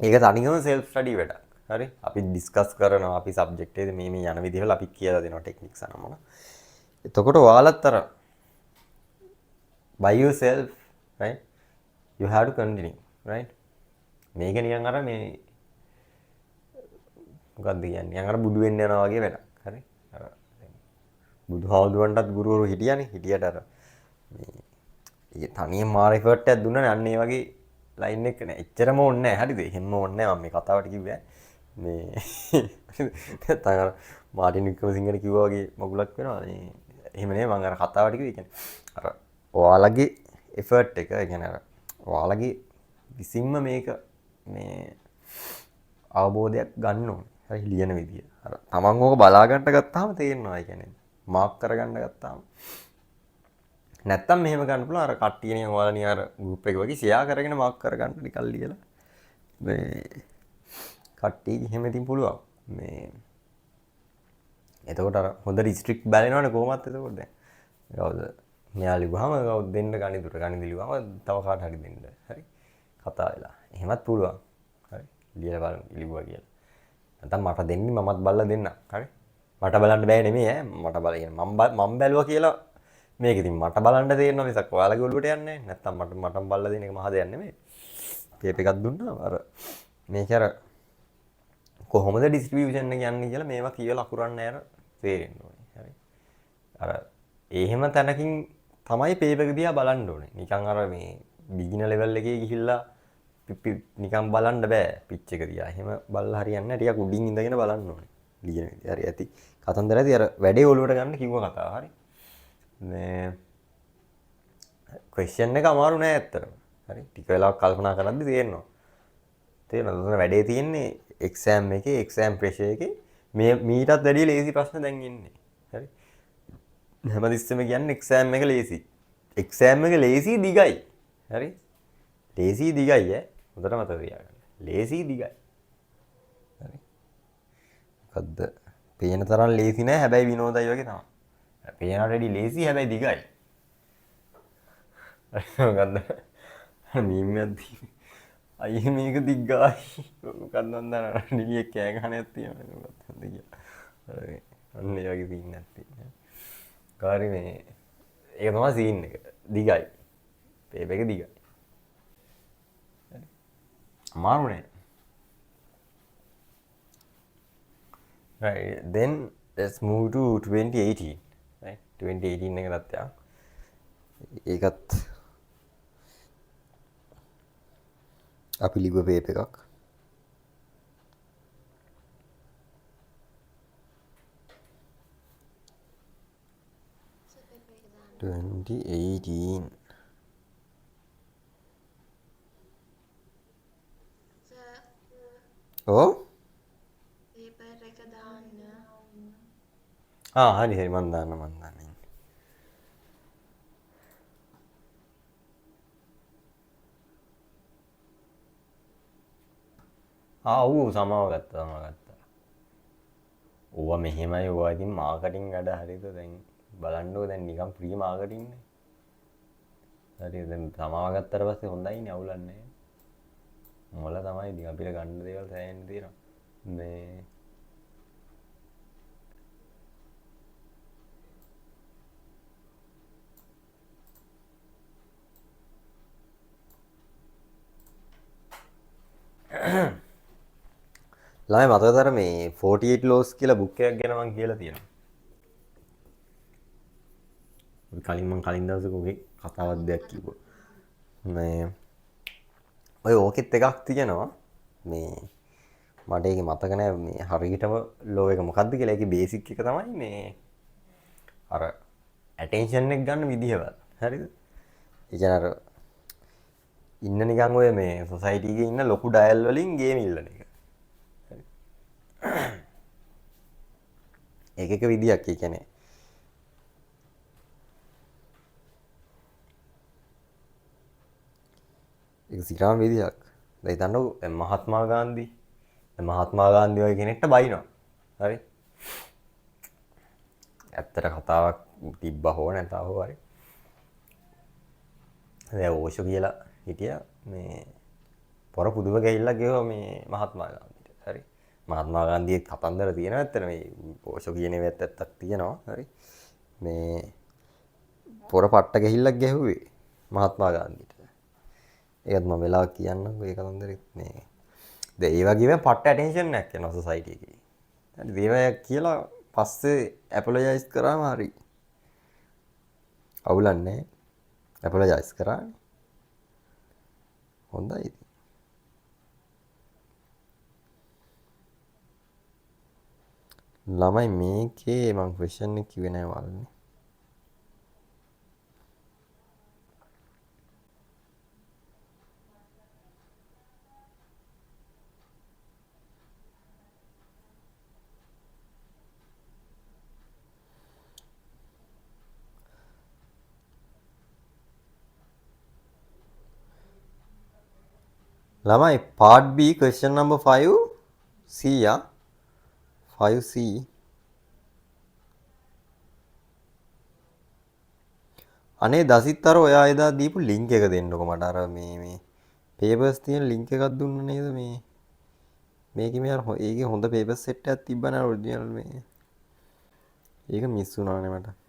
ඒක තනියම self study වැඩක්. හරි? අපි ඩිස්කස් කරනවා අපි සබ්ජෙක්ට් එකේ මේ යන විදිහවල අපි කියලා දෙනවා ටෙක්නික්ස් අනමන. එතකොට ඔයාලත් අර by yourself, right? You have to continue, right? මේක නිකන් අර මේ මොකක්ද කියන්නේ? නිකන් අර බුදු වෙන්න යනවා වගේ වැඩක්. හරි? අර බුදුහාමුදුරන්ටත් ගුරුවරු හිටියානේ. හිටියට අර මේ තනියම මාර එෆර්ට් එකක් දුන්නානේ අන්න ඒ වගේ ලයින් එක නෑ. එච්චරම ඕනේ නෑ. හරිද? එහෙම ඕනේ නෑ මම මේ කතාවට කිව්වේ. මේ නැත්නම් අර මාටින් වික්‍රමසිංහට කිව්වා වගේ මගුලක් වෙනවා. මේ එහෙම නෙමෙයි මම අර කතාවට කිව්වේ. කියන්නේ අර ඔයාලගේ එෆර්ට් එක, ඒ කියන්නේ අර ඔයාලගේ විසින්ම මේක මේ අවබෝධයක් ගන්න ඕනේ. හරි ලියන විදිය. අර තමන් ඕක බලා ගන්න ගත්තාම තේරෙනවා. ඒ කියන්නේ මාක් කරගන්න ගත්තාම නැත්තම් මෙහෙම ගන්න පුළුවන්. අර කට්ටිය නිකන් ඔයාලා නිකන් අර ගෲප් එක වගේ ෂෙයා කරගෙන මාක් කරගන්න නිකන් ලියලා මේ කට්ටිය එහෙම ඉතින් පුළුවන්. මේ එතකොට අර හොඳ රිස්ට්‍රික්ට් බලනවනේ කොහොමත් එතකොට දැන්. කවුද? මෙයා ලිව්වහම කවුද දෙන්න ගණිතට ගණිත ලිව්වම තව කාට හරි දෙන්න. හරි. කතා වෙලා. එහෙමත් පුළුවන්. හරි. ලියලා බලන්න ලිව්වා කියලා. නැත්නම් මට දෙන්නේ මමත් බලලා දෙන්න. හරි. මට බලන්න බෑ නෙමෙයි ඈ. මට බලගෙන මම බැලුවා කියලා මේක ඉතින් මට බලන්න තේරෙනවා මිසක් ඔයාලගේ ඔළුවට යන්නේ නැහැ. නැත්නම් මටම බලලා දෙන එක මහ දෙයක් නෙමෙයි. පේපර් එකක් දුන්නා අර මේක අර කොහොමද ඩිස්ට්‍රිබියුෂන් එක යන්නේ කියලා මේවා කියලා අකුරන්න අර තේරෙන්න ඕනේ. හරි. අර එහෙම තැනකින් තමයි පේපර් එක දිහා බලන්න ඕනේ. නිකන් අර මේ බිගිනර් ලෙවල් එකේ ගිහිල්ලා නිකන් බලන්න බෑ පිච් එක දිහා. එහෙම බලලා හරියන්නේ නැහැ. ටිකක් උඩින් ඉඳගෙන බලන්න ඕනේ. ලියන විදිහ. හරි ඇති. කතන්දර ඇති අර වැඩේ ඔළුවට ගන්න කිව්ව කතාව. හරි. මේ ක්වෙස්චන් එක අමාරු නෑ ඇත්තටම. හරි. ටික වෙලාවක් කල්පනා කරද්දි තේරෙනවා. තේරෙනවද? උතන වැඩේ තියෙන්නේ එක්සෑම් එකේ එක්සෑම් ප්‍රෙෂර් එකේ මේ මීටත් වැඩිය ලේසි ප්‍රශ්න දැන් එන්නේ. හරි. හැමතිස්සෙම කියන්නේ එක්සෑම් එක ලේසි. එක්සෑම් එක ලේසි දිගයි. හරි. ලේසි දිගයි ඈ. හොඳට මතක තියාගන්න. ලේසි දිගයි. හරි. මොකද්ද? පේන තරම් ලේසි නෑ හැබැයි විනෝදයි වගේ තමයි. පේනට වැඩි ලේසි හැබැයි දිගයි. මොකද්ද මීම් එකක් තියෙන්නේ අයියේ මේක දිග්ගායි මොකක්ද මන් දන්නා නිලියෙක් කෑ ගහන එකක් තියෙනවා මොකක්ද කියලා හරි අන්න ඒ වගේ සීන් එකක් තියෙනවා කාරි මේ ඒක තමයි සීන් එක දිගයි පේප එක දිගයි අමාරුනේ right then let's move to 2018 right 2018 එකකට යන්න ඒකත් අපි ලිව පේප එකක් 2018 ඔව් පේපර් එක දාන්න. හරි හරි මන් දාන්න ඔව් සමාව ගත්තා ඕවා මෙහෙමයි ඕවා ඉතින් මාකටිං වැඩ හරිද දැන් බලන්නකෝ දැන් නිකන් ෆ්‍රී මාකටිං නේ හරි දැන් සමාව ගත්තට පස්සේ හොඳයිනේ අවුලක් නැහැ මොළ තමයි ඉතින් අපිට ගන්න දේවල් සෑහෙන්න තියෙනවා මේ ළමයි මතකද අර මේ 48 laws කියලා බුක් එකක් ගැන මම කියලා තියෙනවා. කලින් දවසක ඔගේ කතාවක් දෙයක් කිව්වා. මේ ඔය ඕකෙත් එකක් තියෙනවා. මේ මට ඒක මතක නෑ මේ හරියටම ලෝ එක මොකද්ද කියලා. ඒකේ බේසික් එක තමයි මේ අර ඇටෙන්ෂන් එක ගන්න විදිහවත්. හරිද? ඒ කියන්නේ අර ඉන්න නිකන් ඔය මේ සොසයිටි එකේ ඉන්න ලොකු ඩයල් වලින් ගේම් ඉල්ලන එක. එක විදියක් ඒ කියන්නේ ඒක සිරාම විදියක් දැන් හිතන්නකෝ දැන් මහත්මා ගාන්ධි වගේ කෙනෙක්ට බයිනවා හරි ඇත්තට කතාවක් තිබ්බා හෝ නැතා හෝ හරි දැන් ඕෂෝ කියලා හිටියා මේ පොර පුදුම ගෑහිල්ලක් ගෙවුවා මේ මහත්මා ගාන්ධිට හරි මහත්මා ගාන්ධියේ කතන්දර තියෙනවා ඇත්තට මේ ඕෂෝ කියන ඒවාත් ඇත්තක් තියෙනවා හරි මේ පොර පට්ට ගෑහිල්ලක් ගැහුවේ මහත්මා ගාන්ධිට ඒකත් මම වෙලාවක් කියන්නම්කෝ ඒ කතන්දරෙත් මේ දැන් ඒ වගේම පට්ට ඇටෙන්ෂන් එකක් යනවා සොසයිටි එකේ හරි දේවයක් කියලා පස්සේ ඇපොලොජයිස් කරාම හරි අවුලක් නැහැ ඇපොලොජයිස් කරානේ හොඳයි ඉතින් ළමයි මේකේ මම ක්වෙස්චන් එක කිව්වේ නෑ වල්නේ ළමයි part B question number 5C 5C අනේ දසිත් අර ඔයා එදා දීපු ලින්ක් එක දෙන්නකො මට අර මේ පේපර්ස් තියෙන ලින්ක් එකක් දුන්න නේද මේ මේකේ මේ අර ඒකේ හොඳ පේපර් සෙට් එකක් තිබ්බනේ ඔරිජිනල් මේ ඒක මිස් වුණානේ මට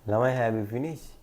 ළමයි have you finished?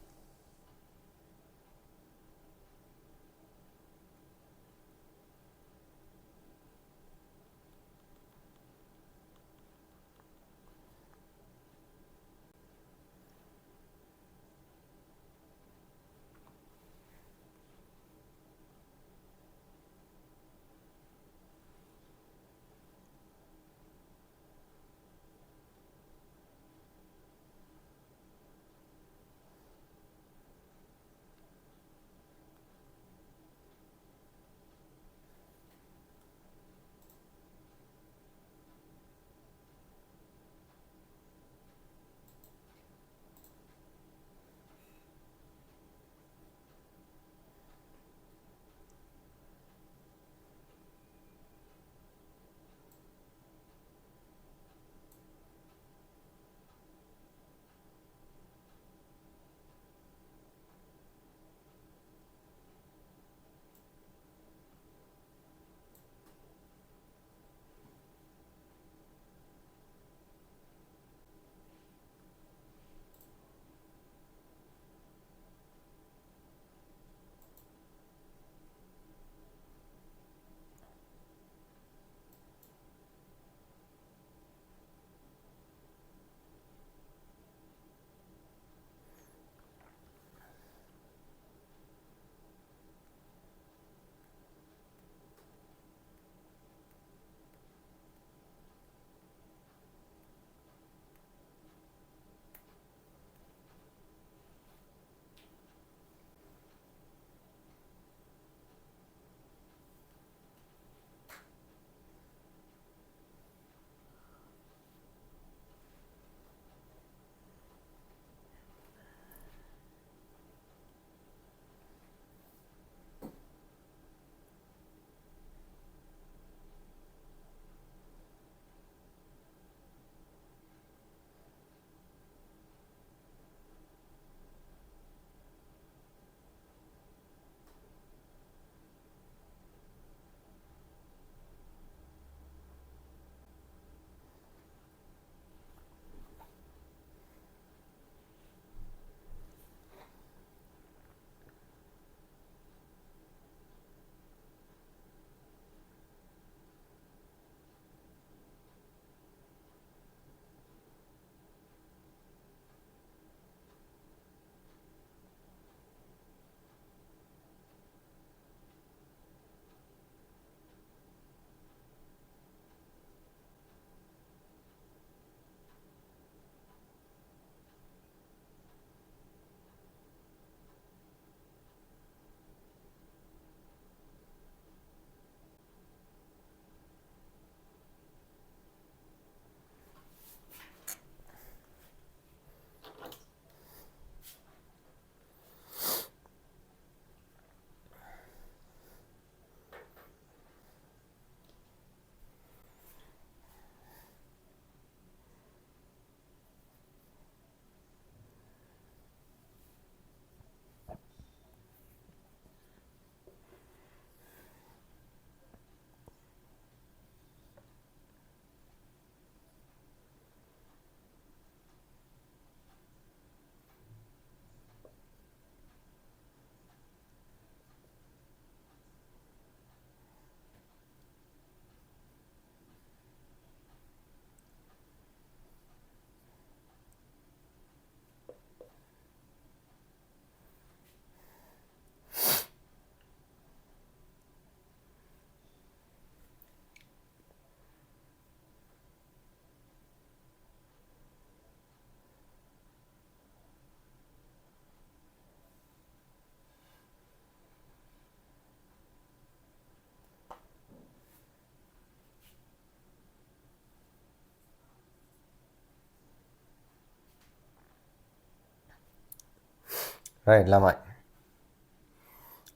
right lamai.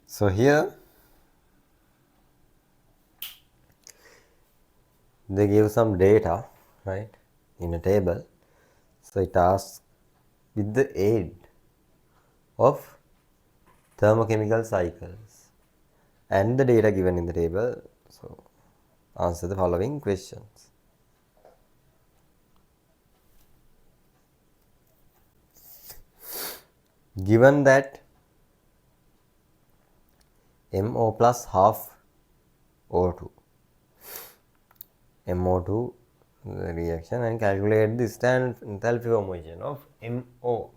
So here they give some data, right, in a table. So it asks with the aid of thermochemical cycles and the data given in the table, so answer the following questions. Given that MO plus half O2, MO2 reaction, and calculate the standard enthalpy formation of MO.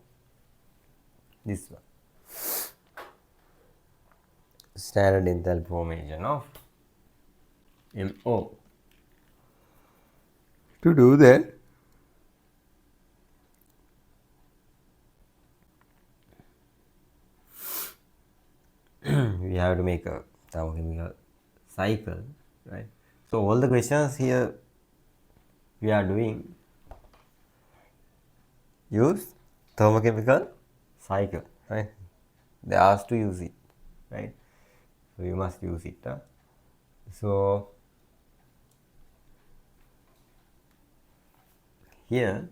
This one. Standard enthalpy formation of MO. To do that, we have to make a thermochemical cycle, right? So all the questions here we are doing use thermochemical cycle, right? They asked to use it, right? So you must use it. So here,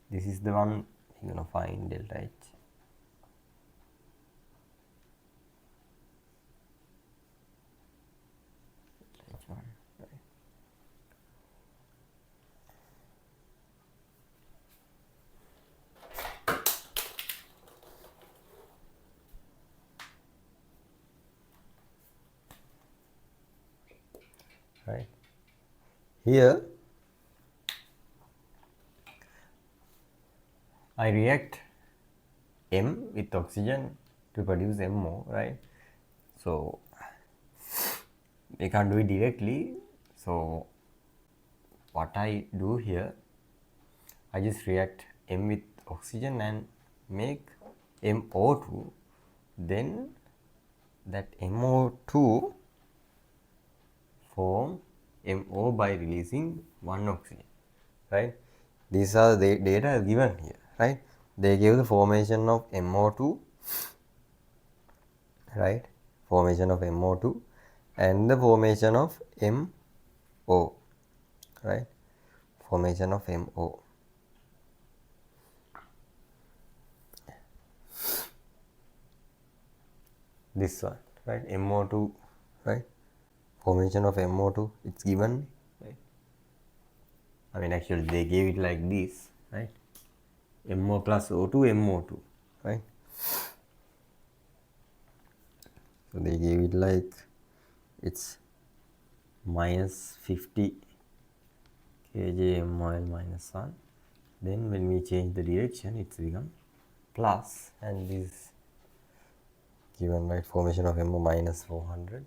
this is the one you're gonna find delta H. H1, right? Right. Here, I react M with oxygen to produce MO, right? So we can't do it directly. So what I do here, I just react M with oxygen and make MO2. Then that MO2 form MO by releasing one oxygen, right? These are the data given here, right? They give the formation of MO2, right? Formation of MO2 and the formation of MO, right? Formation of MO. This one, right? MO2, right? Formation of MO2, it's given, right? I mean, actually, they gave it like this, right? MO plus O2, MO2, right? So they gave it like it's minus 50 kg MOL minus 1. Then when we change the direction, it's become plus, and this given, right? Formation of MO minus 400.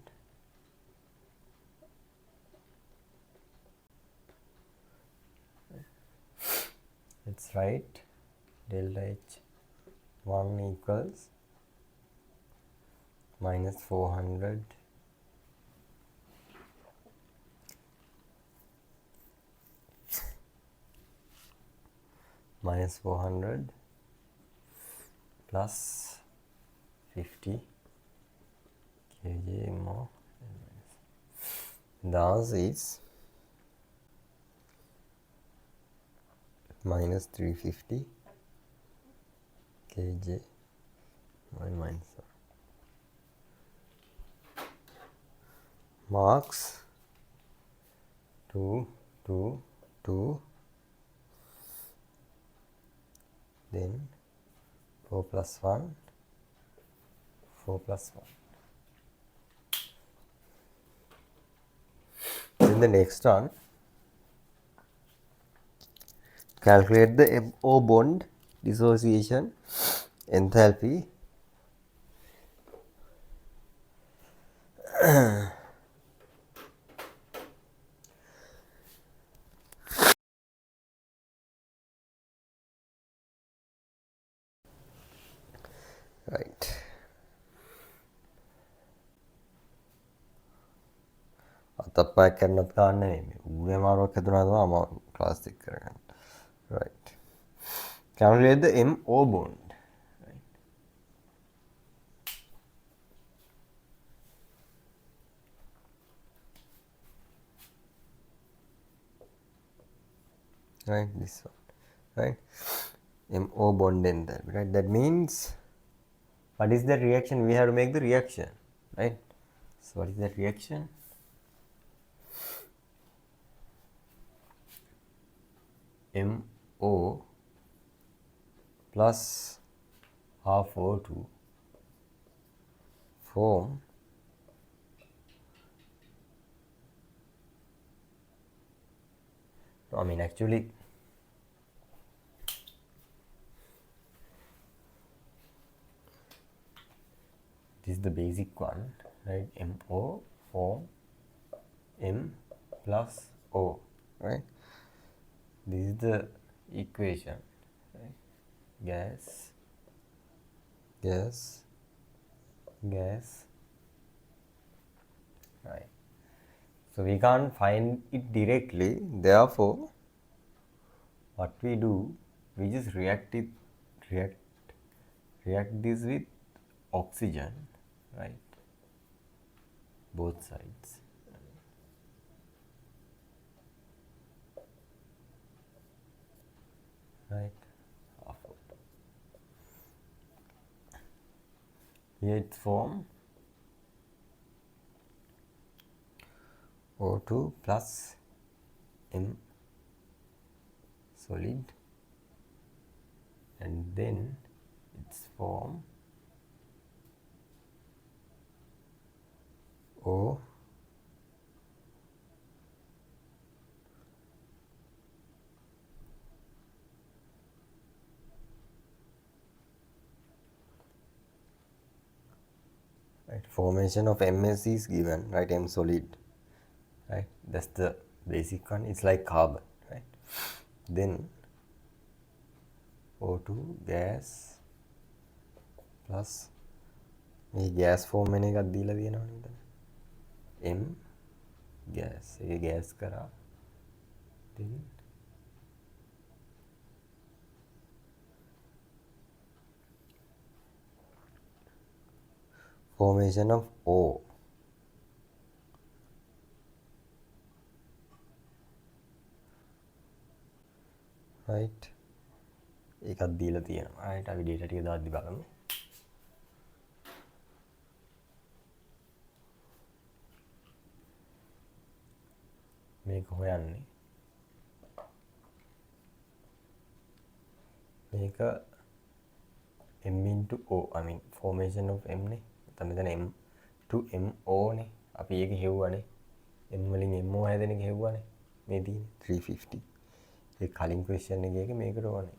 It's right. Delta H 1 equals minus 400 minus 400 plus 50 kg more. The answer is minus 350 kg minus 1. Marks 2, 2, 2, then 4 plus 1, 4 plus 1. Then the next one, calculate the MO bond dissociation enthalpy right. අතප්පයක් කරන්නත් ගන්න නෙමෙයි. ඌගේ මාරුවක් හදුනා තමයි මම class එක කරගන්න. Right. Calculate the MO bond. Right. right? This one, right? MO bond enthalpy, right? That means what is the reaction? We have to make the reaction, right? So what is that reaction? MO plus half O2 form I mean actually this is the basic one, right? MO form M plus O, right? This is the equation, right? Gas, gas, gas, right? So we can't find it directly, therefore what we do, we just react this with oxygen, right? Both sides, right? Half of them. Here it's form O2 plus M solid, and then its form O right. Formation of MS is given, right? M solid, right? That's the basic one. It's like carbon, right? Then O2 gas plus මේ gas form වෙන එකක් දීලා තියෙනවනේ මෙතන. M gas. ඒ gas කරා. Then formation of O, right? ඒකත් දීලා තියෙනවා. right? අපි data ටික දාද්දි බලමු. මේක හොයන්නේ. මේක M into O, I mean formation of M නේ. මෙතන M to MO නේ. අපි ඒක හෙව්වනේ. M වලින් MO හැදෙන එක හෙව්වනේ. මේ තියෙන්නේ 350. ඒ කලින් question එකේ මේකට ඕනේ.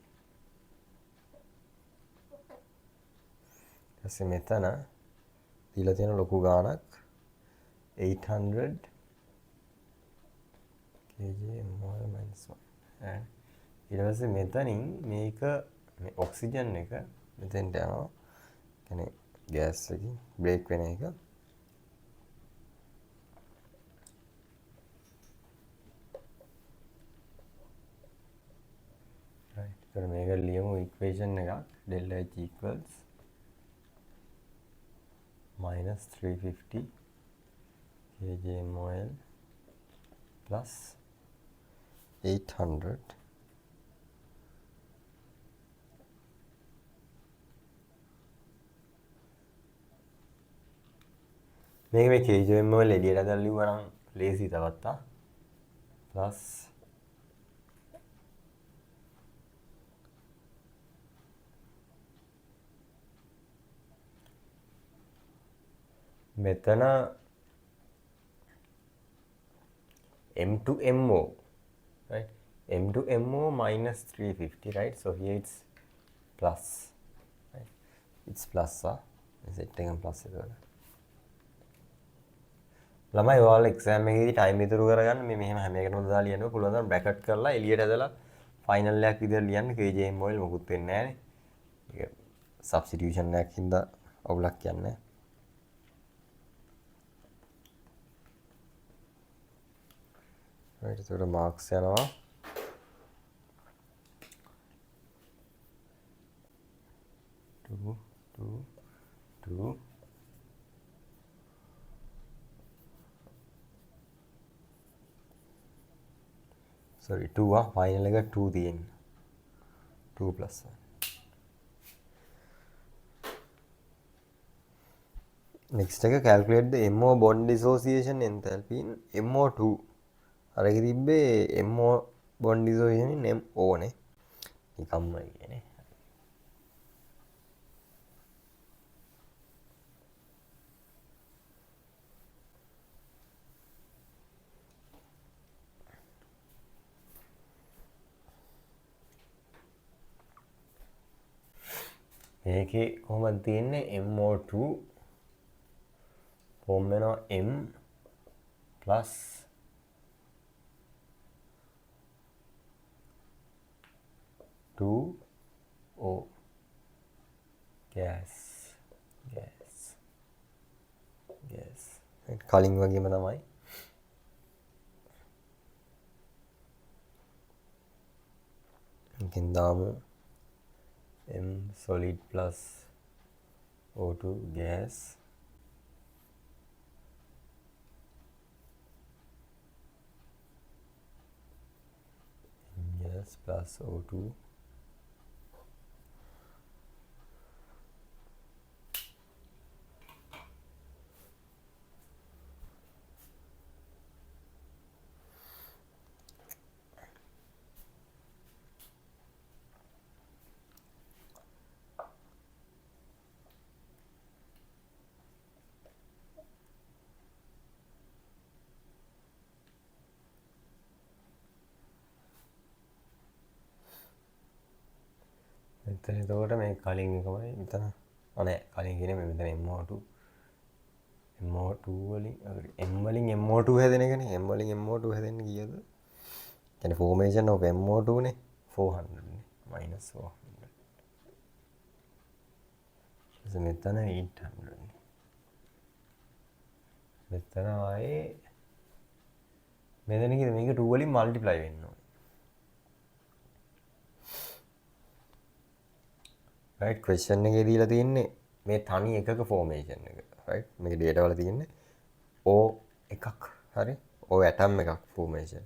ඊපස්සේ මෙතන දීලා තියෙන ලොකු ගාණක් 800 kg mol minus 1. ඊට පස්සේ මෙතනින් මේක මේ ඔක්සිජන් එක මෙතෙන්ට යනවා. කියන්නේ ගෑස් එකකින් බ්‍රේක් වෙන එක. right. ඒතර මේක ලියමු equation එකක් del H equals minus 350 kg mol plus 800 මේක මේ kg mol එළියට දාලා ලිව්වා නම් ලේසි තවත් plus මෙතන M to MO, right? M to MO minus 350, right? So here it's plus, right? It's plus, set එකෙන් plus එක කරලා. ළමයි ඔයාලා එක්සෑම් එකේදී ටයිම් ඉතුරු කරගන්න මේ මෙහෙම හැම එකටම දාලා ලියනවා. පුළුවන් නම් බ්‍රැකට් කරලා එළියට ඇදලා ෆයිනල් එකක් විදිහට ලියන්න. KJM oil මොකුත් වෙන්නේ නැහැ නේ. ඒක සබ්ස්ටිටියුෂන් එකක් හින්දා අවුලක් යන්නේ නැහැ. right, so the marks යනවා 2 2 2 so sorry 2 final එක 2 තියෙන 2 plus 1 next එක calculate the MO bond dissociation enthalpy in MO2 අරගෙන තිබ්බේ MO bond dissociation in MO නේ නිකම්ම කියන්නේ මේකේ කොහොමද තියෙන්නේ MO2 ෆෝම් වෙනවා M plus two O gas කලින් වගේම තමයි ඉතින් දාමු M solid plus O2 gas gas plus O2 මෙතන එතකොට මේ කලින් එකමයි මෙතන අනේ කලින් කියන්නේ මෙතන MO2 වලින් M වලින් MO2 හැදෙන එකනේ M වලින් MO2 හැදෙන්න කීයද කියන්නේ formation of MO2 නේ 400 නේ -400 එතන මෙතන 800 නේ මෙතන ආයේ මෙතන කිව්ද මේක 2 වලින් multiply වෙන්න ඕනේ right question එකේ දීලා තියෙන්නේ මේ තනි එකක formation එක right මේක data වල තියෙන්නේ O එකක් හරි O atom එකක් formation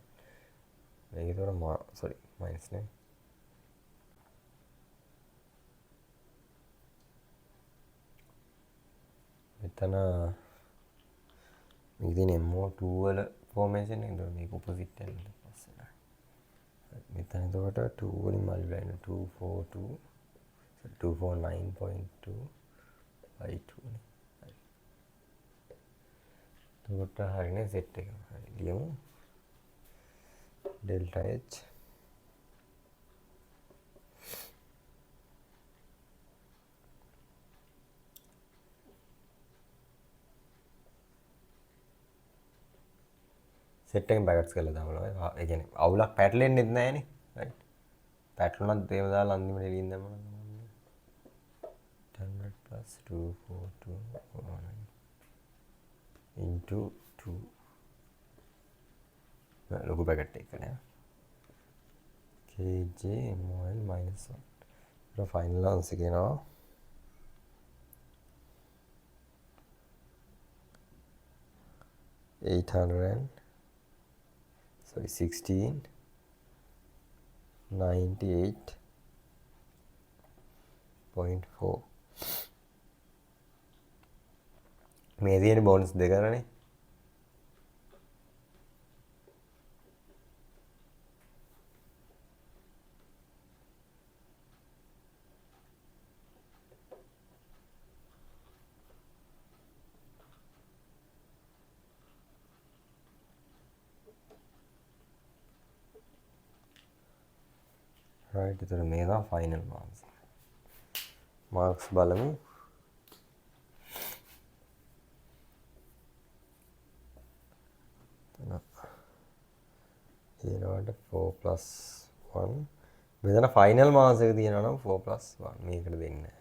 මේක ඒතර sorry minus නේ මෙතන මේක තියෙන MO2 වල formation එක ඒතර මේක opposite එකට පස්සේ මෙතන එතකොට 2 වලින් multiply වෙන 242 249.2 by 2 නේ හරි එතකොට හරිනේ set එක හරි ලියමු delta h set එකෙන් brackets කරලා දාමු ඒ කියන්නේ අවුලක් පැටලෙන්නෙත් නැහැනේ right පැටලුණත් ඒව දාලා අන්තිමට එළියෙන් දැම්මම 100 plus 242 into 2 ලොකු පැකට් එක නේ kj mol minus 1 ඊට ෆයිනල් ආන්සර් කියනවා 1698.4 මේ තියෙන බෝනස් දෙකනේ right එතන මේ තමයි ෆයිනල් මාක්ස් බලමු ඊළඟට 4 plus 1 මෙතන ෆයිනල් මාක්ස් එක තියෙනවා නම් 4 plus 1 මේකට දෙන්නේ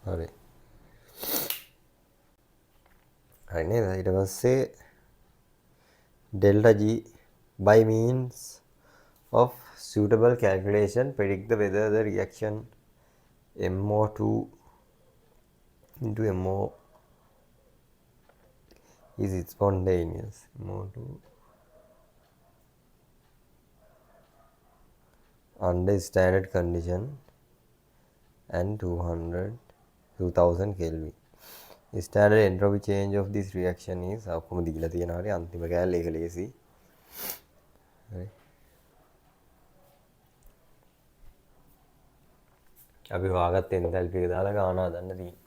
හරි හරි නේද ඊට පස්සේ delta g by means of suitable calculation predict the whether the reaction MO2 into MO is it spontaneous more to under standard condition and 2000 Kelvin. Standard entropy change of this reaction is ඔක්කොම දීලා තියෙනවා හරි අන්තිම කෑල්ල ඒක ලේසි. හරි. අපි හොයාගත්ත එන්තැල්පි එක දාලා ගාන හදන්න තියෙනවා.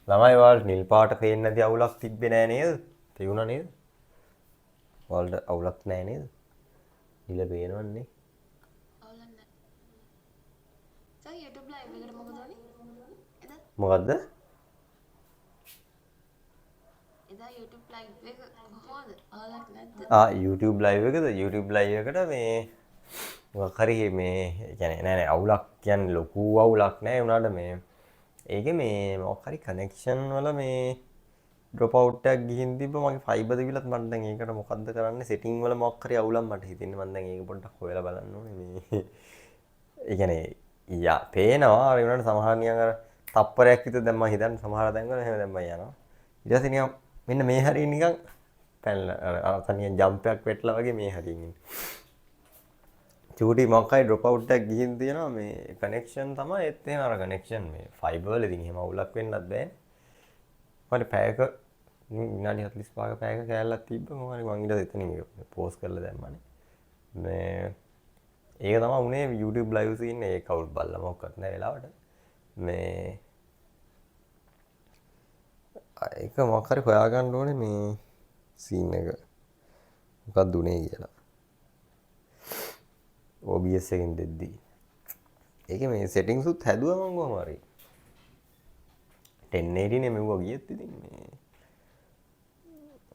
ළමයි ඔයාලට නිල් පාට පේන්නේ නැති අවුලක් තිබ්බේ නෑ නේද? තියුණා නේද? ඔයාලට අවුලක් නෑ නේද? නිල පේනවන්නේ. අවුලක් නැහැ. සර් YouTube live එකට මොකද වුනේ? මොකද්ද? එදා YouTube live එක කොහොමද? අවුලක් නැද්ද? YouTube live එකද? YouTube live එකට මේ මොකක් හරි මේ කියන්නේ නෑ අවුලක් කියන්නේ ලොකු අවුලක් නෑ උනාට මේ ඒකේ මේ මොකක් හරි කනෙක්ෂන් වල මේ ඩ්‍රොප් අවුට් එකක් ගිහින් තිබ්බ මගේ ෆයිබර් දිවිලත් මට දැන් ඒකට මොකද්ද කරන්නේ සෙටින් වල මොකක් හරි අවුලක් මට හිතෙන්නේ මම දැන් ඒක පොඩ්ඩක් හොයලා බලන්න ඕනේ මේ ඒ කියන්නේ යා පේනවා අර උනාට සමහර නිකන් අර තප්පරයක් විතර දැන් මම හිතන්නේ සමහර තැන් වල එහෙම දැන් මම යනවා ඊට පස්සේ නිකන් මෙන්න මේ හරිය නිකන් පැනලා අර තනියෙන් ජම්ප් එකක් වෙట్లా වගේ මේ හරියෙන් ඉන්නේ චූටි මොකක්යි ඩ්‍රොප් අවුට් එකක් ගිහින් තියෙනවා මේ කනෙක්ෂන් තමයි ඒත් එහෙම අර කනෙක්ෂන් මේ ෆයිබර් වල ඉතින් එහෙම අවුලක් වෙන්නත් බෑනේ මට පැයක විනාඩි 45ක පැයක කෑල්ලක් තිබ්බ මොකක් හරි මං ඊට එතනින් පෝස්ට් කරලා දැම්මනේ මේ ඒක තමයි උනේ YouTube live scene එක කවුරුත් බලලා මොකක්වත් නැහැ වෙලාවට මේ ඒක මොකක් හරි හොයාගන්න ඕනේ මේ scene එක මොකක්ද උනේ කියලා OBS එකෙන් දෙද්දී ඒකේ මේ settings උත් හැදුවා මම කොහොම හරි 1080 නේ මෙව්වා ගියත් ඉතින් මේ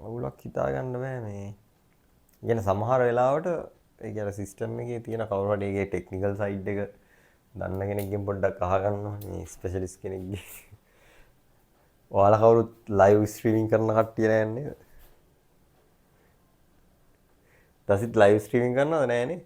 අවුලක් හිතා ගන්න බෑ මේ කියන්නේ සමහර වෙලාවට ඒ කියන්නේ සිස්ටම් එකේ තියෙන කවුරු හරි ඒකේ ටෙක්නිකල් සයිඩ් එක දන්න කෙනෙක්ගෙන් පොඩ්ඩක් අහගන්න මේ ස්පෙෂලිස්ට් කෙනෙක්ගෙන් ඔයාලා කවුරුත් ලයිව් ස්ට්‍රීමින් කරන කට්ටිය නෑනේ දසිත් ලයිව් ස්ට්‍රීමින් කරනවද නෑනේ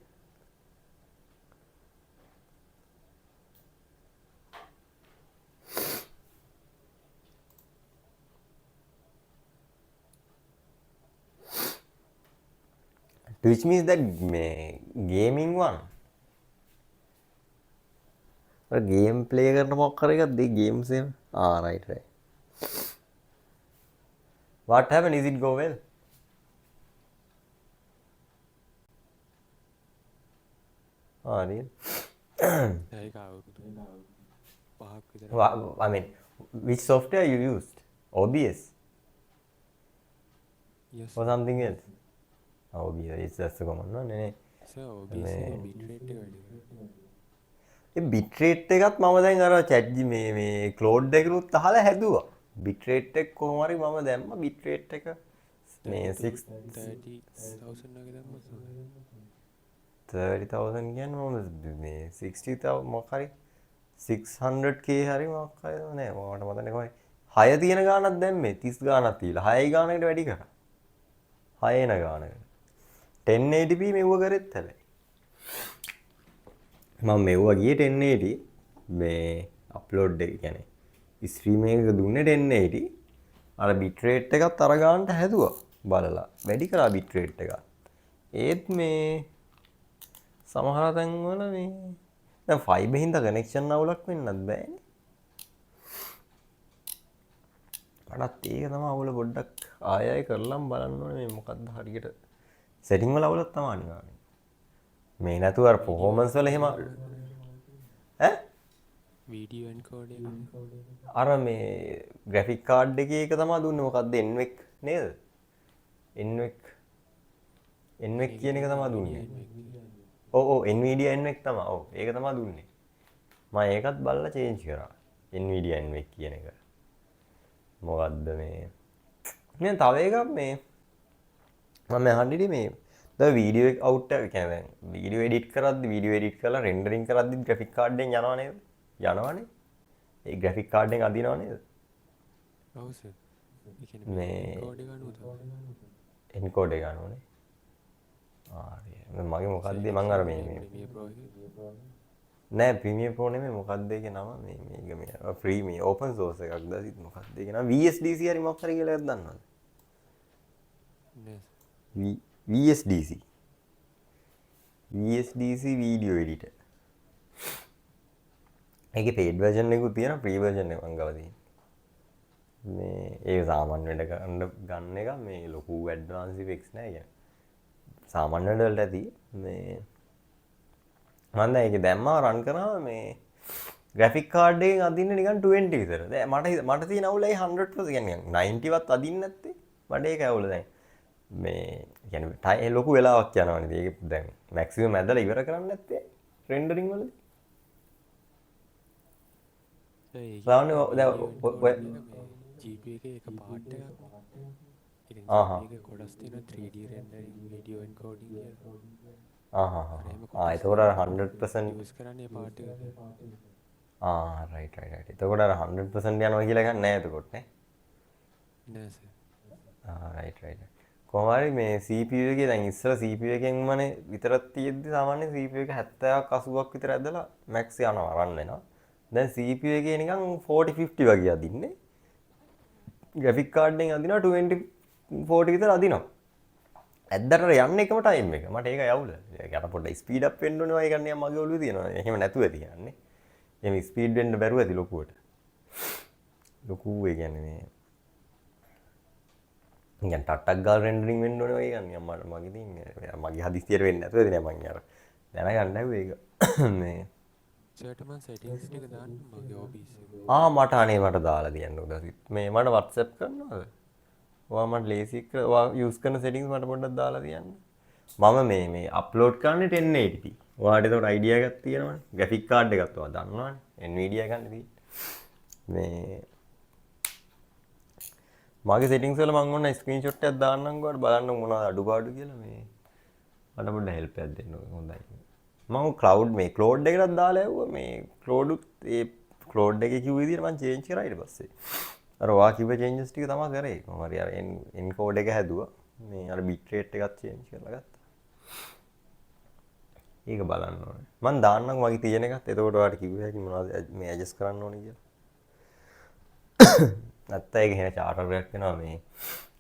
Which means that gaming one. Or game play करना मौका करेगा the game same. Ah right. What happened? Is it go well? Ah real. I mean, which software you used? OBS? Yes. Or something else? OBS is just a common one. Sir, OBS bitrate A bitrate එකත් මම දැන් අර chat මේ cloud එකරුත් අහලා හැදුවා. bitrate එක කොහොම හරි මම දැම්මා bitrate එක මේ 30,000 වගේ දැම්මා 30,000 කියන්නේ මම මේ 60,000 මොකක් හරි 600k හරි මොකක් හරි නෑ මට මතක නැහැ 6 තියෙන ගානක් දැම්මේ 30 ගානක් තියලා 6 ගානකට වැඩි කරා 6 එන ගානකට 1080p මෙව්ව කරෙත් හැබැයි මම මෙව්ව ගියේ 1080 මේ අප්ලෝඩ් එක කියන්නේ ස්ට්‍රීම් එක දුන්නේ 1080 අර bit rate එකත් අර ගන්නට හැදුවා බලලා වැඩි කරා bit rate එක ඒත් මේ සමහර තැන් වල මේ දැන් ෆයිබර් හින්දා කනෙක්ෂන් අවුලක් වෙන්නත් බෑනේ අරත් ඒක තමයි අවුල පොඩ්ඩක් ආයෙ කරලම් බලන්න ඕනේ මේ මොකක්ද හරියට සෙටින් වල අවුලක් තමයි අනිවාර්යයෙන් මේ නැතුව අර performance වල එහෙම ඈ වීඩියෝ එන්කෝඩර් අර මේ graphic card එකේ එක තමයි දුන්නේ මොකක්ද NVENC නේද NVENC කියන එක තමයි දුන්නේ ඔව් Nvidia NVENC තමයි ඔව් ඒක තමයි දුන්නේ මම ඒකත් බලලා change කරා Nvidia NVENC කියන එක මොකද්ද මේ මම තව එකක් මේ මම අහන්නේ මේ ද වීඩියෝ එක අවුට් එක කියන්නේ වීඩියෝ එඩිට් කරද්දි වීඩියෝ එඩිට් කරලා රෙන්ඩරින් කරද්දි ග්‍රැෆික් කාඩ් එකෙන් යනවා නේද යනවනේ ඒ ග්‍රැෆික් කාඩ් එකෙන් අදිනව නේද ඔව් සර් ඒ කියන්නේ මේ එන්කෝඩ් එක අනුව තමයි එන්කෝඩ් එක ගන්නෝනේ ආ මගේ මොකද්ද මං අර මේ Premiere Pro එකේ නෑ ප්‍රීමියර් ප්‍රෝ නෙමෙයි මොකක්ද ඒකේ නම මේ ෆ්‍රී මේ ඕපන් සෝස් එකක් දාසිත් මොකක්ද ඒකේ නම VSDC හරි මොකක් හරි කියලා එකක් දන්නවද නෑ VSDC වීඩියෝ එඩිටර් ඒකේ පේඩ් වර්ෂන් එකකුත් තියෙනවා ෆ්‍රී වර්ෂන් එකක් මං ගාව තියෙනවා මේ ඒක සාමාන්‍ය වැඩ ගන්න එක මේ ලොකු ඇඩ්වාන්ස් ඉෆෙක්ට්ස් නෑ කියන්නේ සාමාන්‍ය වැඩ වලට ඇති මේ මම දැන් ඒක දැම්මා රන් කරා මේ ග්‍රැෆික් කාඩ් එකෙන් අදින්න නිකන් 20 විතර. දැන් මට තියෙන අවුල ඒ 100% කියන්නේ 90 වත් අදින්න නැත්තේ. මට ඒක අවුල දැන්. මේ කියන්නේ ලොකු වෙලාවක් යනවා නේද? ඒක දැන් මැක්සිමම් ඇදලා ඉවර කරන්න නැත්තේ රෙන්ඩරින් වලදී. GP එකේ එක පාර්ට් එකක් ඉතින් ඒක කොටස් තියෙන 3D rendering video encoding කියලා. එතකොට අර 100% යූස් කරන්නේ පාර්ට් එක. රයිට්. එතකොට අර 100% යනවා කියලා ගන්න නෑ එතකොට නේ. නෑ සර්. රයිට්. කොහොම හරි මේ CPU එකේ දැන් ඉස්සර CPU එකෙන් මනේ විතරක් තියෙද්දි සාමාන්‍ය CPU එක 70ක් 80ක් විතර ඇදලා max යනවා රන් වෙනවා. දැන් CPU එකේ නිකන් 40 50 වගේ අදින්නේ. graphic card එකෙන් අදිනවා 20 40 විතර අදිනවා. ඇද්දට යන්න එකම ටයිම් එක. මට ඒක යවුල. ඒකට පොඩ්ඩක් ස්පීඩ් අප් වෙන්න ඕනේ වගේ ගන්න මගේ ඔළුවේ තියෙනවා. එහෙම නැතුව ඇති යන්නේ. එහෙම ස්පීඩ් වෙන්න බැරුව ඇති ලොකුවට. ලොකු ඒ කියන්නේ මේ නිකන් ටට්ටක් ගාල් රෙන්ඩරින් වෙන්න ඕනේ වගේ ගන්න. මගේ ඉතින් මගේ හදිස්සියට වෙන්නේ නැතුව ඉතින් මම අර දැනගන්න හැදුවේ ඒක. මේ සර්ට මම settings ටික දාන්න මගේ OBS එක. මට අනේ මට දාලා තියන්න උදා. මේ මට WhatsApp කරනවද? ඔයා මට ලේසි එක ඔයා යූස් කරන settings මට පොඩ්ඩක් දාලා තියන්න. මම මේ අප්ලෝඩ් කරන්නේ 1080p. ඔයාට ඒකට අයිඩියා එකක් තියෙනවනේ. graphic card එකක් ඔයා දන්නවනේ. Nvidia ගන්න තියෙන්නේ. මේ මගේ settings වල මම ඔන්න screenshot එකක් දාන්නම් ඔයාලට බලන්න මොනවද අඩුපාඩු කියලා මේ මට පොඩ්ඩක් help එකක් දෙන්න හොඳයි. මම cloud මේ cloud එකකට දාලා යවුවා මේ cloud ඒ cloud එකේ කිව්ව විදිහට මම change කරා ඊට පස්සේ. අර ඔයා කිව්ව changes ටික තමයි කරේ. කොහොම හරි අර encode එක හැදුවා. මේ අර bit rate එකත් change කරලා ගත්තා. ඒක බලන්න ඕනේ. මම දාන්නම් වගේ තියෙන එකත්. එතකොට ඔයාලට කිව්ව හැකි මොනවද මේ adjust කරන්න ඕනේ කියලා. නැත්නම් ඒක එහෙම charter එකක් වෙනවා මේ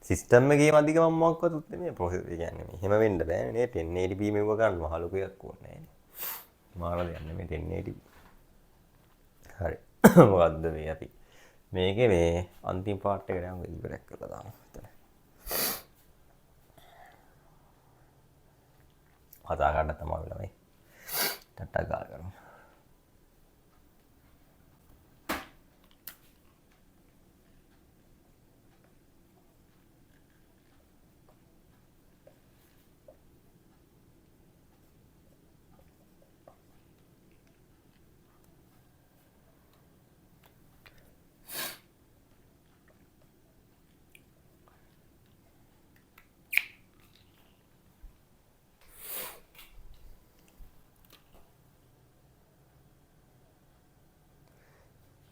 සිස්ටම් එකේම අධික මොකක්වත් උත් මේ process ඒ කියන්නේ මේ එහෙම වෙන්න බෑනේ නේ 1080p මෙව්ව ගන්න මහ ලොකු එකක් ඕනේ නෑනේ. මාරද යන්නේ මේ 1080p. හරි. මොකද්ද මේ අපි මේකේ මේ අන්තිම පාර්ට් එකට යමු ඉවරයක් කරලා දාමු එතන. කතා කරන්න තමයි ළමයි. ටට්ටක් ගාලා කරමු.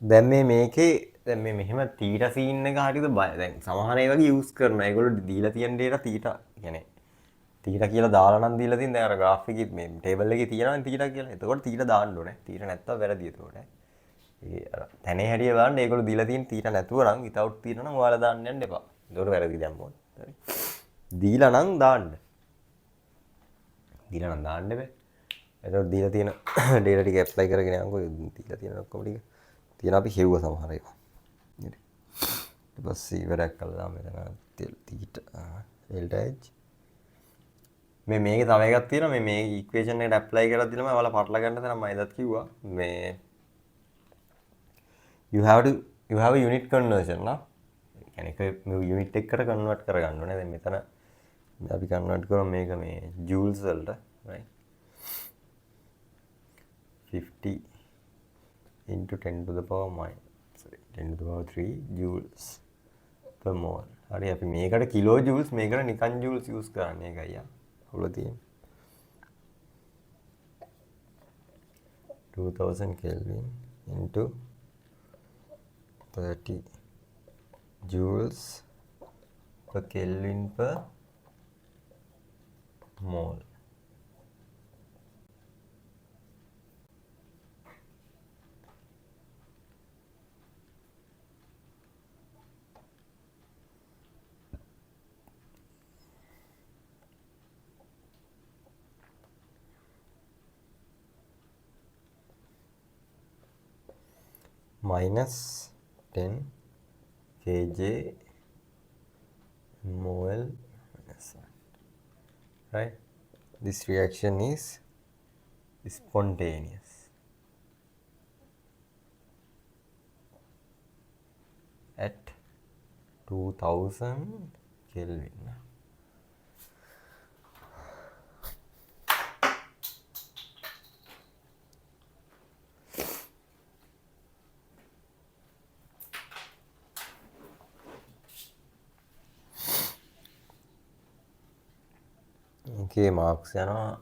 දැන් මේකේ දැන් මේ මෙහෙම තීටා සීන් එක හරියද බය දැන් සමහර ඒ වගේ යූස් කරනවා ඒගොල්ලෝ දීලා තියෙන දේට තීටා කියන්නේ තීටා කියලා දාලා නම් දීලා තියෙන දැන් අර graph එකේ මේ ටේබල් එකේ තියෙනවනේ තීටා කියලා. එතකොට තීටා දාන්න ඕනේ. තීටා නැත්තම් වැරදි එතකොට. ඒ අර තැනේ හැටිය බලන්න ඒගොල්ලෝ දීලා තියෙන තීටා නැතුව නම් without තීටා නම් ඔයාලා දාන්න යන්න එපා. එතකොට වැරදි දැම්මොත්. හරි. දීලා නම් දාන්න. දීලා නම් දාන්න බෑ. එතකොට දීලා තියෙන data ටික apply කරගෙන යනකො දීලා තියෙන ඔක්කොම ටික තියෙන අපි හෙව්ව සමහර ඒවා. හරි. ඊට පස්සේ ඉවරයක් කළා මෙතන තීටා delta h මේකේ තව එකක් තියෙනවා මේ ඉක්වේෂන් එකට ඇප්ලයි කරලා දීලා මම ඔයාලා පටල ගන්න තැන මම එදත් කිව්වා මේ you have a unit conversion නා ඒ කියන්නේ ඒක මේ unit එකකට කන්වර්ට් කරගන්න ඕනේ දැන් මෙතන අපි කන්වර්ට් කරමු මේක මේ joules වලට right 50 into 10 to the power minus 10 to the power 3 joules per mole හරි අපි මේකට කිලෝ joules මේකට නිකන් joules use කරන්නේ ඒකයි යා අවුල තියෙන්නේ 2000 Kelvin into 30 joules per Kelvin per mole minus 10 kj mol minus 1. Right? This reaction is spontaneous. At 2000 Kelvin. Okay, marks යනවා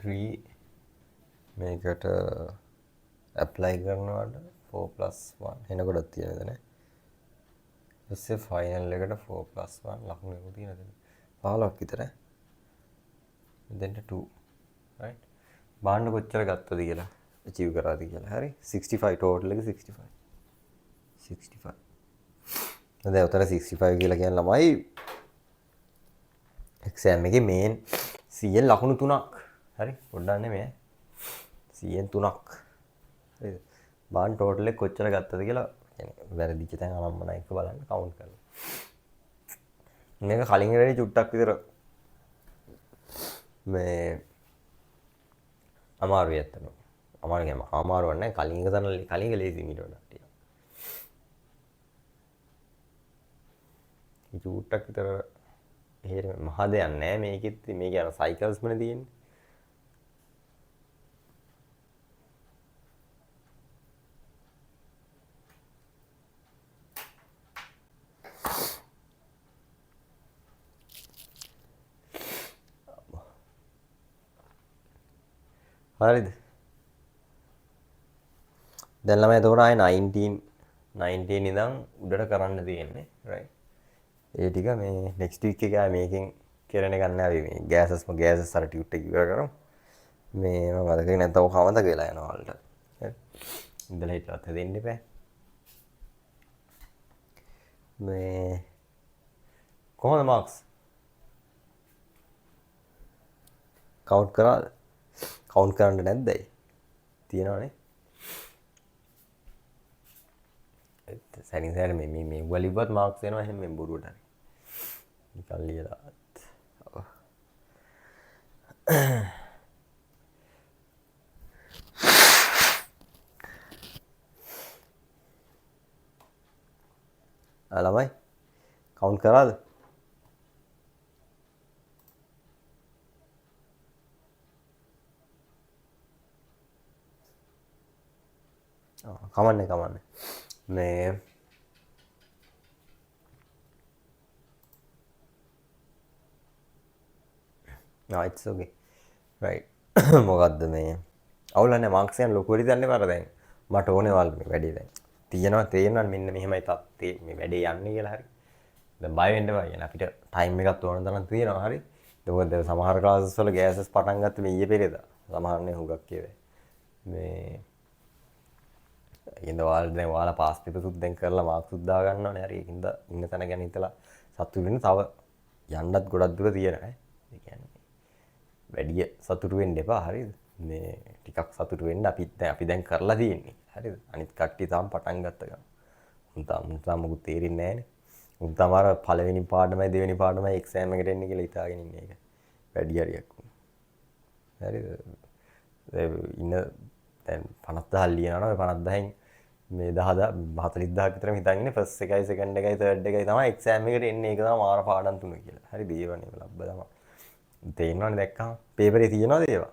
3 මේකට apply කරනවාට 4 plus 1 එන කොටක් තියෙනද නේ ඊට පස්සේ final එකට 4 plus 1 ලකුණු තියෙනද 15ක් විතර දෙන්න 2 right බාන්න කොච්චර ගත්තද කියලා achieve කරාද කියලා හරි 65 total එක 65 දැන් උතර 65 කියලා කියන ළමයි exam එකේ main 100 ලකුණු 3ක් හරි පොඩ්ඩක් නෙමෙයි 100 3ක් හරිද බාන් total එක කොච්චර ගත්තද කියලා يعني වැරදිච්ච තැන් අනම්මන එක බලන්න count කරලා මේක කලින් වැඩි චුට්ටක් විතර මේ අමාරුයි ඇත්තටම අමාරු නැහැ කලින් එක තන කලින් එක ලේසි මීට වඩා ටිකක් චුට්ටක් විතර එහෙම මහ දෙයක් නැහැ මේකෙත් මේක යන සයිකල්ස් වල තියෙන්නේ හරිද දැන් ළමයි එතකොට ආයේ 19 ඉඳන් උඩට කරන්න තියෙන්නේ right ඒ ටික මේ next week එකේ ආයේ මේකෙන් කරන එක ගන්න ආවේ මේ gases අර ටියුට් එක ඉවර කරමු මේ මම මතකේ නැත්නම් ඔක කවමද කියලා යනවා වලට හරි ඉඳලා හිටවත් දෙන්න එපා මේ කොහොමද marks count කරාද count කරන්න නැද්ද ඒ තියෙනවනේ සැනින් සැර මේ වලිවත් මාක්ස් එනවා එහෙනම් මේ බොරුවට හරි නිකන් ලියලා ළමයි count කරාද කමන්නේ මේ it's okay right මොකද්ද මේ අවුල නැහැ මාක්ස් යන ලොකු වෙරි දන්නේ පාර දැන් මට ඕනේ වල් මේ වැඩි දැන් තේරෙනවා මෙන්න මෙහෙමයි තත්ත්වේ මේ වැඩේ යන්නේ කියලා හරි දැන් බය වෙන්න එපා කියන අපිට ටයිම් එකක් ඕන තරම් තියෙනවා හරි මොකද සමහර ක්ලාසස් වල ගෑසස් පටන් ගත්තේ මේ ඊයේ පෙරේදා සමහරනේ හුඟක් කියවේ මේ ඉතින් ඔයාලා පාස් පේපර්ස් උත් දැන් කරලා මාක්ස් උත් දා ගන්නවනේ හරි ඒකින්ද ඉන්න තැන ගැන හිතලා සතුටු වෙන්න තව යන්නත් ගොඩක් දුර තියෙනවා ඒ කියන්නේ වැඩි සතුටු වෙන්න එපා හරිද මේ ටිකක් සතුටු වෙන්න අපි දැන් කරලා තියෙන්නේ හරිද අනිත් කට්ටිය තාම පටන් ගත්ත ගමන් උන්ට මොකුත් තේරෙන්නේ නැහැනේ උන් තමයි පළවෙනි පාඩමයි දෙවෙනි පාඩමයි එක්සෑම් එකට එන්නේ කියලා හිතාගෙන ඉන්නේ ඒක වැඩි හරියක් හරිද ඉන්න දැන් 50000 ලියනවා 50000න් මේ 10000 40000 විතර හිතන් ඉන්නේ ෆස්ට් එකයි සෙකන්ඩ් එකයි තර්ඩ් එකයි තමයි එක්සෑම් එකට එන්නේ ඒක තමයි මාර පාඩම් තුන කියලා. හරි දේවනේ ලබ්බ තමයි. තේරෙනවනේ දැක්කම පේපරේ තියෙනවද ඒවා?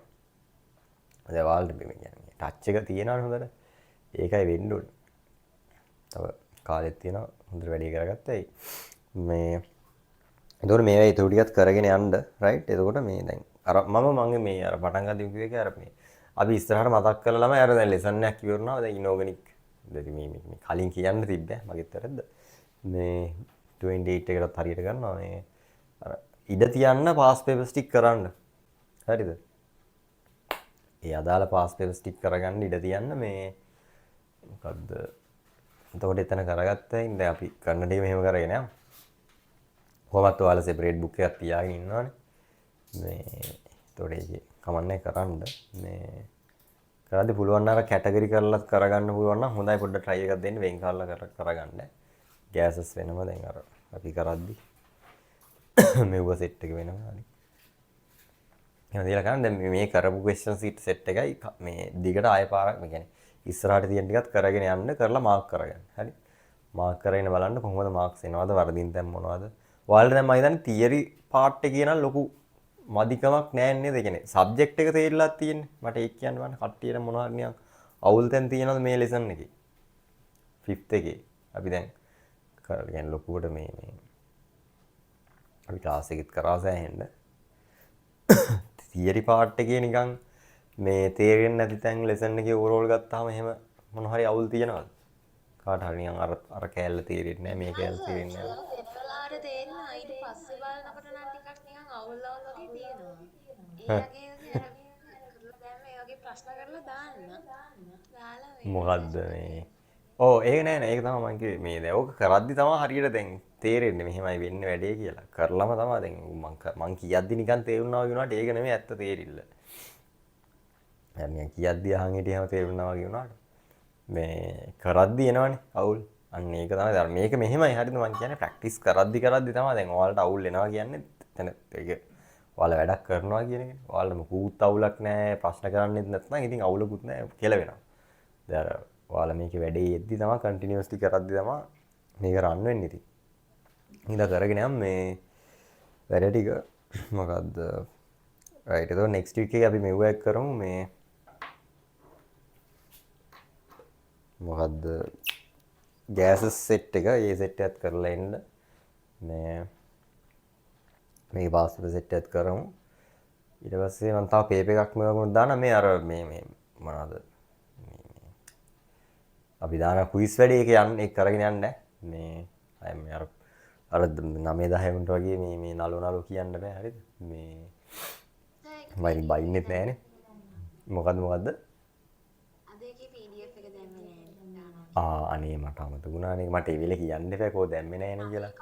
දැන් ඔයාලට මේ කියන්නේ ටච් එක තියෙනවනේ හොඳට. ඒකයි වෙන්න ඕනේ. තව කාලෙත් තියෙනවා හොඳට වැඩි කරගත්තා. මේ එතකොට මේවා ඒ ටිකත් කරගෙන යන්න රයිට්. එතකොට මේ දැන් අර මගේ මේ අර පටන් ගන්න කිව්ව එක අර මේ අපි ඉස්සරහට මතක් කරලා ළමයි අර දැන් ලෙසන් එකක් ඉවරනවා දැන් ඉනෝගනික් දැන් මේ කලින් කියන්න තිබ්බේ මගෙත් වැරද්ද මේ 28 එකටත් හරියට ගන්නවා මේ අර ඉඩ තියන්න පාස් පේපර්ස් ටික කරන්න හරිද ඒ අදාළ පාස් පේපර්ස් ටික කරගන්න ඉඩ තියන්න මේ මොකද්ද එතකොට එතන කරගත්තා ඉතින් දැන් අපි කරන දේ මෙහෙම කරගෙන යමු කොහොමත් ඔයාලා සෙපරේට් බුක් එකක් තියාගෙන ඉන්නවනේ මේ එතකොට ඒක කමන්නේ කරන්න මේ කරද්දි පුළුවන් නම් අර කැටගරි කරලා කරගන්න පුළුවන් නම් හොඳයි පොඩ්ඩක් try එකක් දෙන්න වෙන් කරලා කරගන්න. gases වෙනම දැන් අර අපි කරද්දි මෙව සෙට් එක වෙනවා හරි. එහෙනම් දීලා ගන්න දැන් මේ කරපු question sheet set එකයි මේ දිගට ආය පාරක් මේ කියන්නේ ඉස්සරහට තියෙන ටිකත් කරගෙන යන්න කරලා මාක් කරගන්න. හරි. මාක් කරගෙන බලන්න කොහොමද මාක්ස් එනවද වරදින් දැන් මොනවද? ඔයාලට දැන් මම හිතන්නේ තියරි පාර්ට් එකේ නම් ලොකු මදිකමක් නැහැ නේද? ඒ කියන්නේ සබ්ජෙක්ට් එක තේරිලා තියෙන්නේ. මට ඒක කියන්න බෑ. කට්ටියට මොනවද නිකන් අවුල් තැන් තියෙනවද මේ ලෙසන් එකේ? 5th එකේ. අපි දැන් කියන්නේ ලොකුවට මේ අපි ක්ලාස් එකෙත් කරා සෑහෙන්න. තියරි පාර්ට් එකේ නිකන් මේ තේරෙන්නේ නැති තැන් ලෙසන් එකේ ඕවරෝල් ගත්තාම එහෙම මොන හරි අවුල් තියනවද? කාට හරි නිකන් අර කෑල්ල තේරෙන්නේ නැහැ මේ කෑල්ල තේරෙන්නේ නැහැ. වෙනවලාට තේරෙනවා ඊට පස්සේ බලනකොට නම් ටිකක් නිකන් අවුල් වගේ තියෙනවා. ඒ වගේ කරලා දැන් මේ වගේ ප්‍රශ්න කරලා දාන්න. දාලා මොකද්ද මේ? ඔව් ඒක නෑ නෑ ඒක තමයි මම කිව්වේ මේ දැන් ඕක කරද්දි තමයි හරියට දැන් තේරෙන්නේ මෙහෙමයි වෙන්නේ වැඩේ කියලා. කරලම තමයි දැන් මං කියද්දි නිකන් තේරුණා වගේ වුණාට ඒක නෙමෙයි ඇත්ත තේරිල්ල. දැන් මම කියද්දි අහන් හිටියම තේරුණා වගේ වුණාට මේ කරද්දි එනවනේ අවුල්. අන්න ඒක තමයි දැන් මේක මෙහෙමයි හරිද මං කියන්නේ ප්‍රැක්ටිස් කරද්දි තමයි දැන් ඔයාලට අවුල් එනවා කියන්නේ එතන ඒක ඔයාලා වැඩක් කරනවා කියන එකනේ. ඔයාලට මොකුත් අවුලක් නැහැ ප්‍රශ්න කරන්නෙත් නැත්නම් ඉතින් අවුලකුත් නැහැ කියලා වෙනවා. දැන් ඔයාලා මේකේ වැඩේ යෙද්දි තමයි කන්ටිනියස්ලි කරද්දි තමයි මේක රන් වෙන්නේ ඉතින්. ඉඳලා කරගෙන යම් මේ වැඩ ටික මොකද්ද රයිට් ඒක නෙක්ස්ට් වීක් එකේ අපි මෙව එක කරමු මේ මොකද්ද ගෑසස් සෙට් එක ඒ සෙට් එකත් කරලා එන්න මේ පාස්වර්ඩ් සෙට් එකත් කරමු ඊට පස්සේ මම තව පේපර් එකක් මෙවගොත් දාන්න මේ අර මේ මොනවද අපි දාන ක්විස් වැඩේ ඒක යන්න ඒක කරගෙන යන්න මේ අය මේ අර 9 10 වුන්ට වගේ මේ නලු කියන්න බෑ හරිද මේ මම බයින්නෙත් නෑනේ මොකද්ද අද ඒකේ PDF එක දැම්මේ නෑ. අනේ මට අමතක වුණානේ මට ඒ වෙලේ කියන්න එපා කෝ දැම්මේ නෑනේ කියලා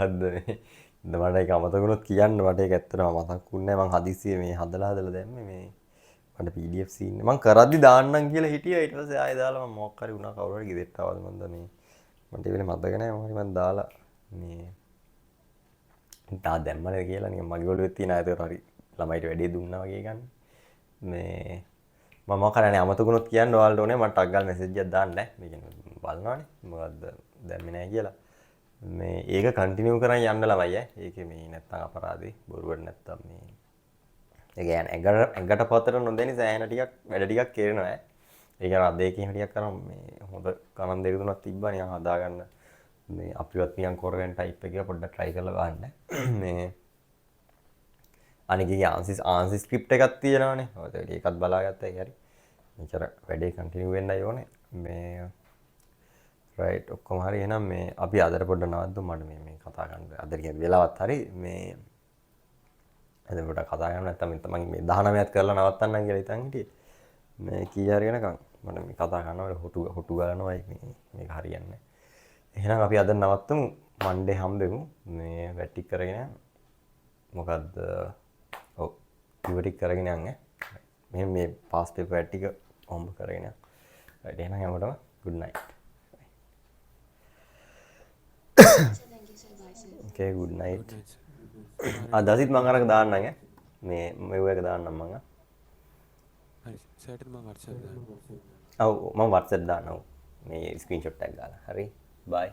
අද මේ මට ඒක අමතක වුණොත් කියන්න මට ඒක ඇත්තටම මතක් වුණේ නෑ මං හදිස්සියේ මේ හදලා දැම්මේ මේ මට PDF සීන් මං කරද්දි දාන්නම් කියලා හිටියා ඊට පස්සේ ආයෙ දාලා මම මොකක් හරි වුණා කවුරු හරි ගෙදරට ආවද මන්ද මේ මට ඒ වෙලේ මතක නෑ මොකද මං දාලා මේ තා දැම්මනේ කියලා නිකන් මගේ ඔළුවේ තියෙන ආයතන හරි ළමයිට වැඩේ දුන්නා වගේ ගන්න මේ මම මොකක් කරන්නේ අමතකුණොත් කියන්න ඔයාලට ඕනේ මට ටක් ගාලා මැසේජ් එකක් දාන්න මේ කියන්නේ බලනවානේ මොකද්ද දැම්මේ නැහැ කියලා මේ ඒක කන්ටිනියු කරන් යන්න ළමයි ඒකේ මේ නැත්තම් අපරාධේ බොරුවට නැත්තම් මේ ඒ කියන්නේ ඇඟට පතර නොදෙනි සෑහෙන ටිකක් වැඩ ටිකක් කෙරෙනවා ඒක අර දෙකකින් ටිකක් කරන් මේ හොඳ ගණන් දෙක තුනක් තිබ්බා නිකන් හදාගන්න මේ අපිවත් නිකන් කොරගෙන ටයිප් එක පොඩ්ඩක් try කරලා බලන්න මේ අනිකේ ආන්සි ස්ක්‍රිප්ට් එකක් තියෙනවානේ ඔය ඒකත් බලාගත්තා ඒ හරි මෙච්චර වැඩේ කන්ටිනියු වෙන්නයි ඕනේ මේ රයිට් ඔක්කොම හරි එහෙනම් මේ අපි අදට පොඩ්ඩක් නවත්තමු මට මේ කතා කරන්න අද කියන්නේ වෙලාවත් හරි මේ අද පොඩ්ඩක් කතා කරන්න නැත්තම් මම මේ 19ක් කරලා නවත්තන්නම් කියලා හිතන් හිටියේ මේ කී හරි වෙනකන් මට මේ කතා කරනකොට හොටු ගන්නවයි මේක හරියන්නේ එහෙනම් අපි අද නවත්තමු මන්ඩේ හම්බෙමු මේ වැටික් කරගෙන මොකද්ද ඔව් ඉවටික් කරගෙන යන්න මෙහෙම මේ පාස් පේපර් ටික හොම්බ කරගෙන යන්න රයිට් එහෙනම් හැමෝටම good night Thank you sir bye sir. okay good night දසිත් මම අරක දාන්නම් මේ මෙව එක දාන්නම් මම හරි සර්ට් මම WhatsApp දාන්න ඔව් මම WhatsApp දාන්නම් මේ ස්ක්‍රීන්ෂොට් එකක් ගාලා හරි bye